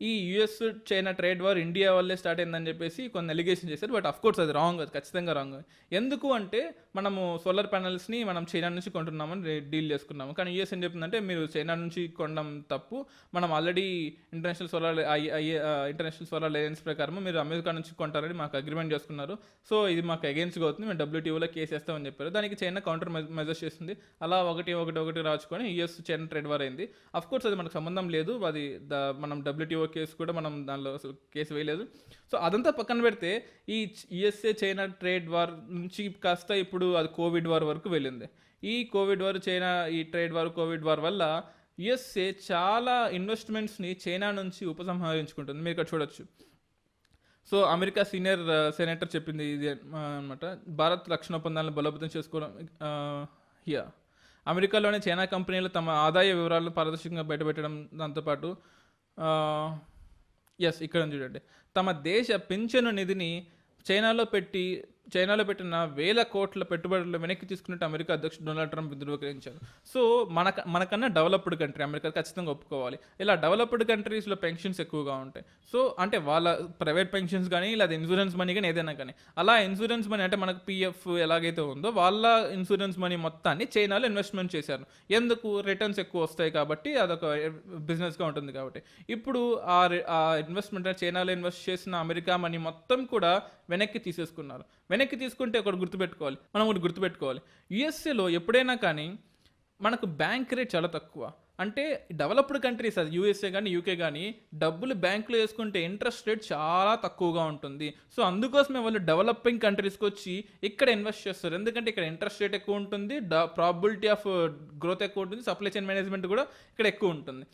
ఈ US China trade war India వల్లే స్టార్ట్ అయిందని చెప్పేసి కొన్ని ఎలిగేషన్ చేశారు. బట్ అఫ్ కోర్స్ అది రాంగ్, అది ఖచ్చితంగా రాంగ్. ఎందుకు అంటే మనము సోలార్ ప్యానల్స్ని మనం చైనా నుంచి కొంటున్నామని డీల్ చేసుకున్నాము. కానీ యుఎస్ ఏం చెప్తుందంటే మీరు చైనా నుంచి కొనడం తప్పు, మనం ఆల్రెడీ ఇంటర్నేషనల్ సోలార్ అలయన్స్ ప్రకారం మీరు అమెరికా నుంచి కొంటారని మాకు అగ్రిమెంట్ చేసుకున్నారు. సో ఇది మాకు అగేన్స్ట్గా అవుతుంది, మేము WTOలో కేసు వేస్తామని చెప్పారు. దానికి చైనా కౌంటర్ మెజర్స్ చేస్తుంది. అలా ఒకటి రాచుకొని యుఎస్ చైనా ట్రేడ్ వార్ అయింది. అఫ్ కోర్స్ అది మనకు సంబంధం లేదు, అది మనం WTO కేసు కూడా మనం దానిలో అసలు కేసు వేయలేదు. సో అదంతా పక్కన పెడితే ఈ యుఎస్ఏ చైనా ట్రేడ్ వార్ నుంచి కాస్త ఇప్పుడు అది కోవిడ్ వార్ వరకు వెళ్ళింది. ఈ కోవిడ్ వార్ చైనా ఈ ట్రేడ్ వార్ కోవిడ్ వార్ వల్ల యుఎస్ఏ చాలా ఇన్వెస్ట్మెంట్స్ని చైనా నుంచి ఉపసంహరించుకుంటుంది. మీరు ఇక్కడ చూడొచ్చు. సో అమెరికా సీనియర్ సెనేటర్ చెప్పింది ఇది అనమాట. భారత్ రక్షణ ఒప్పందాలను బలోపేతం చేసుకోవడం. అమెరికాలోని చైనా కంపెనీలు తమ ఆదాయ వివరాలను పారదర్శకంగా బయటపెట్టడం, దాంతోపాటు ఇక్కడ చూడండి, తమ దేశ పింఛను నిధిని చైనాలో పెట్టిన 1000 కోట్ల పెట్టుబడులు వెనక్కి తీసుకున్నట్టు అమెరికా అధ్యక్షుడు డొనాల్డ్ ట్రంప్ ధృవీకరించారు. సో మనకన్నా డెవలప్డ్ కంట్రీ అమెరికా, ఖచ్చితంగా ఒప్పుకోవాలి. ఇలా డెవలప్డ్ కంట్రీస్లో పెన్షన్స్ ఎక్కువగా ఉంటాయి. సో అంటే వాళ్ళ ప్రైవేట్ పెన్షన్స్ కానీ లేదా ఇన్సూరెన్స్ మనీ కానీ ఏదైనా కానీ, అలా ఇన్సూరెన్స్ మనీ అంటే మనకు PF ఎలాగైతే ఉందో వాళ్ళ ఇన్సూరెన్స్ మనీ మొత్తాన్ని చైనాలో ఇన్వెస్ట్మెంట్ చేశారు. ఎందుకు? రిటర్న్స్ ఎక్కువ వస్తాయి కాబట్టి, అదొక బిజినెస్గా ఉంటుంది కాబట్టి. ఇప్పుడు ఆ ఇన్వెస్ట్మెంట్ చైనాలో ఇన్వెస్ట్ చేసిన అమెరికా మనీ మొత్తం కూడా వెనక్కి తీసేసుకున్నారు. వెనక్కి తీసుకుంటే ఒకటి గుర్తుపెట్టుకోవాలి, యుఎస్ఏలో ఎప్పుడైనా కానీ మనకు బ్యాంక్ రేట్ చాలా తక్కువ. అంటే డెవలప్డ్ కంట్రీస్, అది యూఎస్ఏ కానీ యూకే కానీ, డబ్బులు బ్యాంకులో వేసుకుంటే ఇంట్రెస్ట్ రేట్ చాలా తక్కువగా ఉంటుంది. సో అందుకోసమే వాళ్ళు డెవలపింగ్ కంట్రీస్కి వచ్చి ఇక్కడ ఇన్వెస్ట్ చేస్తారు. ఎందుకంటే ఇక్కడ ఇంట్రెస్ట్ రేట్ ఎక్కువ ఉంటుంది, ప్రాబిలిటీ ఆఫ్ గ్రోత్ ఎక్కువ ఉంటుంది, సప్లై చైన్ మేనేజ్మెంట్ కూడా ఇక్కడ ఎక్కువ ఉంటుంది.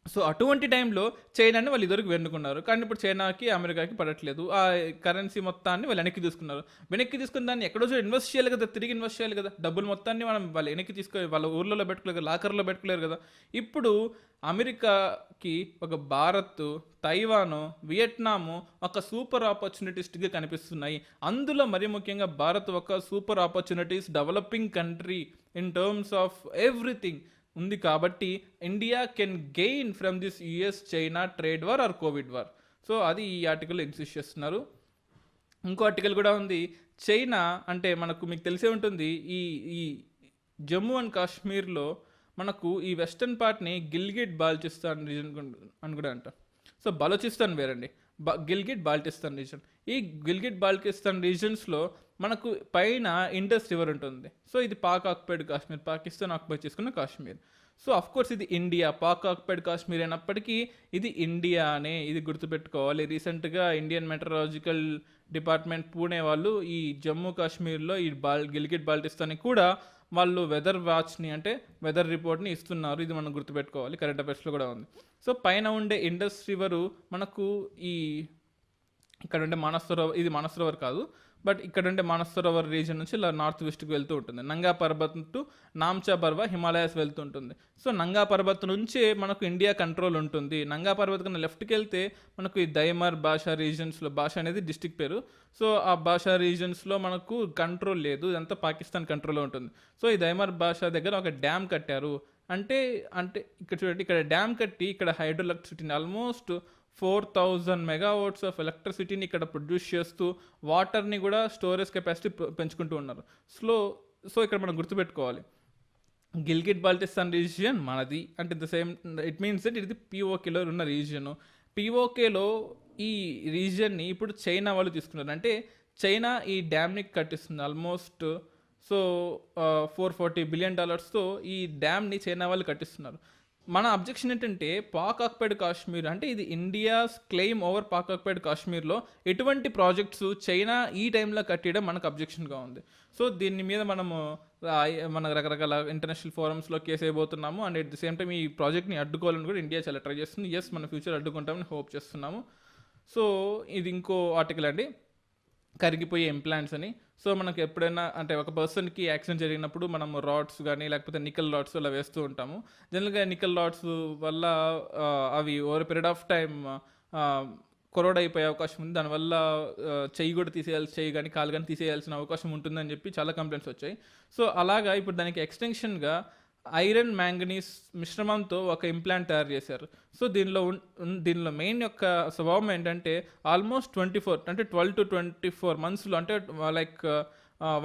సో అటువంటి టైంలో చైనాని వాళ్ళు ఇద్దరికి వెన్నుకున్నారు. కానీ ఇప్పుడు చైనాకి అమెరికాకి పడట్లేదు. ఆ కరెన్సీ మొత్తాన్ని వాళ్ళు వెనక్కి తీసుకున్నారు. వెనక్కి తీసుకున్న దాన్ని ఎక్కడో ఇన్వెస్ట్ చేయాలి కదా, తిరిగి ఇన్వెస్ట్ చేయాలి కదా. డబ్బులు మొత్తాన్ని వాళ్ళు వెనక్కి వాళ్ళ ఊర్లలో పెట్టుకోలేరు, లాకర్లో పెట్టుకోలేరు కదా. ఇప్పుడు అమెరికాకి ఒక భారత్, తైవాను, వియట్నాము ఒక సూపర్ ఆపర్చునిటీస్గా కనిపిస్తున్నాయి. అందులో మరీ ముఖ్యంగా భారత్ ఒక super opportunities, developing country in terms of everything. ఉంది కాబట్టి India can gain from this US China trade war or covid war. So అది ఈ ఆర్టికల్ ఎగ్జిస్ట్ చేస్తున్నారు. ఇంకో ఆర్టికల్ కూడా ఉంది. చైనా అంటే మీకు తెలిసే ఉంటుంది, ఈ ఈ జమ్మూ అండ్ కాశ్మీర్లో మనకు ఈ వెస్టర్న్ పార్ట్ని గిల్గిట్ బాల్టిస్తాన్ రీజన్ అని కూడా అంటాం. సో బలోచిస్తాన్ వేరండి, గిల్గిట్ బాల్టిస్తాన్ రీజన్. ఈ గిల్గిట్ బాల్టిస్తాన్ రీజన్స్లో మనకు పైన ఇండస్ రివర్ ఉంటుంది. సో ఇది పాక్ ఆక్యుపైడ్ కాశ్మీర్, పాకిస్తాన్ ఆక్యుపై చేసుకున్న కాశ్మీర్. సో అఫ్ కోర్స్ ఇది ఇండియా, పాక్ ఆక్యుపైడ్ కాశ్మీర్ అయినప్పటికీ ఇది ఇండియానే, ఇది గుర్తుపెట్టుకోవాలి. రీసెంట్గా ఇండియన్ మెట్రలాజికల్ డిపార్ట్మెంట్ పూణే వాళ్ళు ఈ జమ్మూ కాశ్మీర్లో ఈ గిల్గిట్ బాల్టిస్తాన్ని కూడా వాళ్ళు వెదర్ వాచ్ని అంటే వెదర్ రిపోర్ట్ని ఇస్తున్నారు. ఇది మనం గుర్తుపెట్టుకోవాలి, కరెంట్ అఫైర్స్లో కూడా ఉంది. సో పైన ఉండే ఇండస్ రివరు మనకు ఈ ఇక్కడ ఉండే ఇది మానసరోవర్ కాదు, బట్ ఇక్కడ ఉండే మానసరోవర్ రీజన్ నుంచి ఇలా నార్త్ వెస్ట్కి వెళ్తూ ఉంటుంది. నంగా పర్వత్ టు నామ్చా పర్వ హిమాలయాస్ వెళ్తూ ఉంటుంది. సో నంగా పర్వత్ నుంచే మనకు ఇండియా కంట్రోల్ ఉంటుంది. నంగా పర్వత్ కన్నా లెఫ్ట్కి వెళ్తే మనకు ఈ దైమర్ భాషా రీజన్స్లో, భాష అనేది డిస్టిక్ పేరు, సో ఆ భాషా రీజన్స్లో మనకు కంట్రోల్ లేదు, ఇదంతా పాకిస్తాన్ కంట్రోల్లో ఉంటుంది. సో ఈ దైమర్ భాషా దగ్గర ఒక డ్యామ్ కట్టారు. అంటే అంటే ఇక్కడ చూడండి, ఇక్కడ డ్యామ్ కట్టి ఇక్కడ హైడ్రో ఎలక్ట్రిసిటీని ఆల్మోస్ట్ 4000 మెగావాట్స్ ఆఫ్ ఎలక్ట్రిసిటీని ఇక్కడ ప్రొడ్యూస్ చేస్తూ వాటర్ని కూడా స్టోరేజ్ కెపాసిటీ పెంచుకుంటూ ఉన్నారు. సో ఇక్కడ మనం గుర్తుపెట్టుకోవాలి, గిల్గిట్ బాల్టిస్తాన్ రీజియన్ మనది అంటే the same, it means that ఇది పిఓకేలో ఉన్న రీజియన్. పిఓకేలో ఈ రీజియన్ని ఇప్పుడు చైనా వాళ్ళు తీసుకున్నారు. అంటే చైనా ఈ డ్యామ్ని కట్టిస్తుంది ఆల్మోస్ట్. సో $440 బిలియన్ ఈ డ్యామ్ని చైనా వాళ్ళు కట్టిస్తున్నారు. మన అబ్జెక్షన్ ఏంటంటే పాక్ ఆక్యుపైడ్ కాశ్మీర్ అంటే ఇది India's claim over Pak occupied కాశ్మీర్లో ఎటువంటి ప్రాజెక్ట్స్ చైనా ఈ టైంలో కట్టడం మనకు అబ్జెక్షన్గా ఉంది. సో దీని మీద మన రకరకాల ఇంటర్నేషనల్ ఫోరమ్స్లో కేసు అయిపోతున్నాము. And at the same time ఈ ప్రాజెక్ట్ని అడ్డుకోవాలని కూడా ఇండియా చాలా ట్రై చేస్తుంది. ఎస్, మన ఫ్యూచర్ అడ్డుకుంటామని హోప్ చేస్తున్నాము. సో ఇది ఇంకో ఆర్టికల్ అండి, కరిగిపోయే ఇంప్లాంట్స్ అని. సో మనకు ఎప్పుడైనా అంటే ఒక పర్సన్కి యాక్సిడెంట్ జరిగినప్పుడు మనం రాడ్స్ కానీ లేకపోతే నికెల్ రాడ్స్ అలా వేస్తూ ఉంటాము. జనరల్గా నికెల్ రాడ్స్ వల్ల అవి ఓవర్ పీరియడ్ ఆఫ్ టైం కొరోడ్ అయిపోయే అవకాశం ఉంది. దానివల్ల చెయ్యి కూడా చెయ్యి కానీ కాలు కానీ తీసేయాల్సిన అవకాశం ఉంటుందని చెప్పి చాలా కంప్లైంట్స్ వచ్చాయి. సో అలాగా ఇప్పుడు దానికి ఎక్స్టెన్షన్గా ఐరన్ మ్యాంగనీస్ మిశ్రమంతో ఒక ఇంప్లాంట్ తయారు చేశారు. సో దీనిలో మెయిన్ యొక్క స్వభావం ఏంటంటే ఆల్మోస్ట్ 12 to 24 మంత్స్లో అంటే లైక్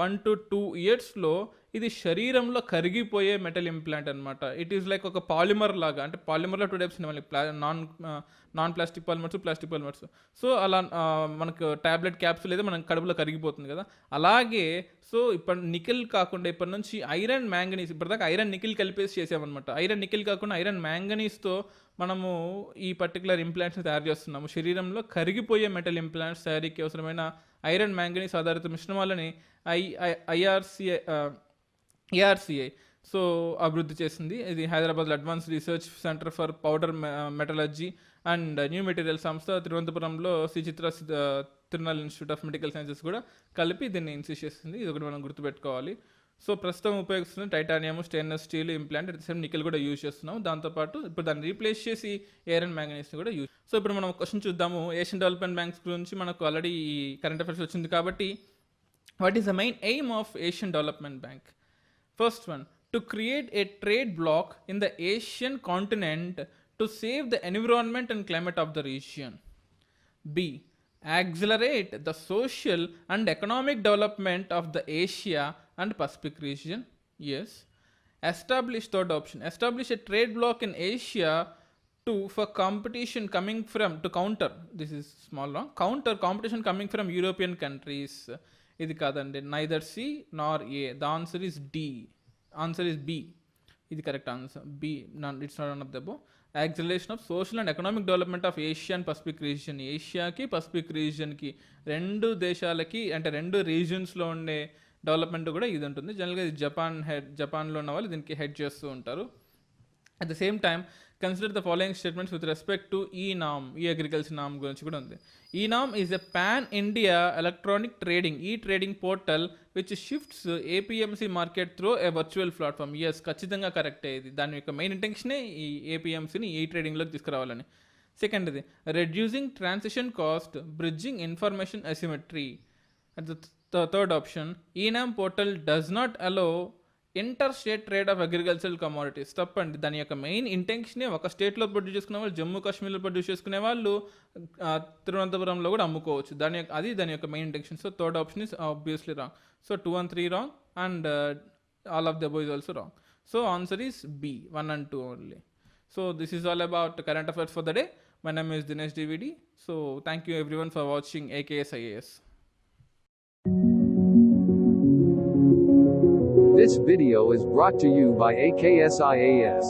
1 to 2 ఇయర్స్లో ఇది శరీరంలో కరిగిపోయే మెటల్ ఇంప్లాంట్ అనమాట. ఇట్ ఈస్ లైక్ ఒక పాలిమర్ లాగా, అంటే పాలిమర్లో 2 టైప్స్ ఉన్నాయి, non plastic polymers, plastic polymers. So అలా మనకు ట్యాబ్లెట్ క్యాప్సూల్ అయితే మన కడుపులో కరిగిపోతుంది కదా, అలాగే సో ఇప్పుడు నికెల్ కాకుండా ఇప్పటి నుంచి ఐరన్ మ్యాంగనీస్, ఇప్పటిదాకా ఐరన్ నికెల్ కలిపేసి చేసామన్నమాట. ఐరన్ నికెల్ కాకుండా ఐరన్ మ్యాంగనీస్తో మనము ఈ పర్టికులర్ ఇంప్లాంట్స్ని తయారు చేస్తున్నాము. శరీరంలో కరిగిపోయే మెటల్ ఇంప్లాంట్స్ తయారీకి అవసరమైన ఐరన్ మ్యాంగనీస్ ఆధారిత మిశ్రమాలని ఏఆర్సిఐ సో అభివృద్ధి చేసింది. ఇది హైదరాబాద్లో advance research centre for powder metallurgy and new material సంస్థ, తిరువనంతపురంలో Chitra Thirunal institute of medical sciences కూడా కలిపి దీన్ని ఇన్సిస్ట్ చేస్తుంది. ఇది ఒకటి మనం గుర్తుపెట్టుకోవాలి. సో ప్రస్తుతం ఉపయోగిస్తున్న titanium, stainless steel implant, at the same nickel కూడా యూజ్ చేస్తున్నాం. దాంతోపాటు ఇప్పుడు దాన్ని రీప్లేస్ చేసి ఐరన్ మ్యాంగనీస్ని కూడా యూజ్. సో ఇప్పుడు మనం క్వశ్చన్ చూద్దాము. ఏషియన్ డెవలప్మెంట్ బ్యాంక్స్ గురించి మనకు ఆల్రెడీ కరెంట్ అఫైర్స్ వచ్చింది కాబట్టి, what is the main aim of Asian development bank? First one, to create a trade bloc in the Asian continent to save the environment and climate of the region. B, accelerate the social and economic development of the Asia and Pacific region. Yes. Establish, third option, establish a trade bloc in Asia for competition coming from, to counter, this is small wrong, counter competition coming from European countries. ఇది కాదండి, neither C nor A. The answer is D, answer is B. ఇది correct answer, B. It's not one of the above. Acceleration of social and economic development of Asia and Pacific region. ఏషియాకి Pacific రీజియన్కి, రెండు దేశాలకి అంటే రెండు రీజియన్స్లో ఉండే development కూడా ఇది ఉంటుంది. జనరల్గా ఇది జపాన్లో ఉన్న వాళ్ళు దీనికి హెడ్ చేస్తూ ఉంటారు. At the same time consider the following statements with respect to eNAM. ఈ అగ్రికల్చర్ నామ్ గురించి కూడా ఉంది. ENAM is a pan India electronic trading portal which shifts APMC market through a virtual platform. Yes, ఖచ్చితంగా కరెక్టే. ఇది దాని యొక్క main ఇంటెన్షనే ఈ ఏపీఎంసీని ఈ ట్రేడింగ్లోకి తీసుకురావాలని. సెకండ్ది, reducing transaction cost, bridging information asymmetry. At the third option, eNAM portal does not allow inter state trade of agricultural commodities తప్పండి. దాని యొక్క మెయిన్ ఇంటెన్షనే ఒక స్టేట్లో ప్రొడ్యూస్ చేసుకునే వాళ్ళు జమ్మూ కాశ్మీర్లో ప్రొడ్యూస్ చేసుకునే వాళ్ళు తిరువనంతపురంలో కూడా అమ్ముకోవచ్చు. దాని యొక్క main intention. So third option is obviously wrong. So 2 and 3 wrong and all of the above is also wrong. So answer is B, 1 and 2 only. So this is all about current affairs for the day. My name is Dinesh DVD. So thank you everyone for watching AKS IAS. This video is brought to you by AKS IAS.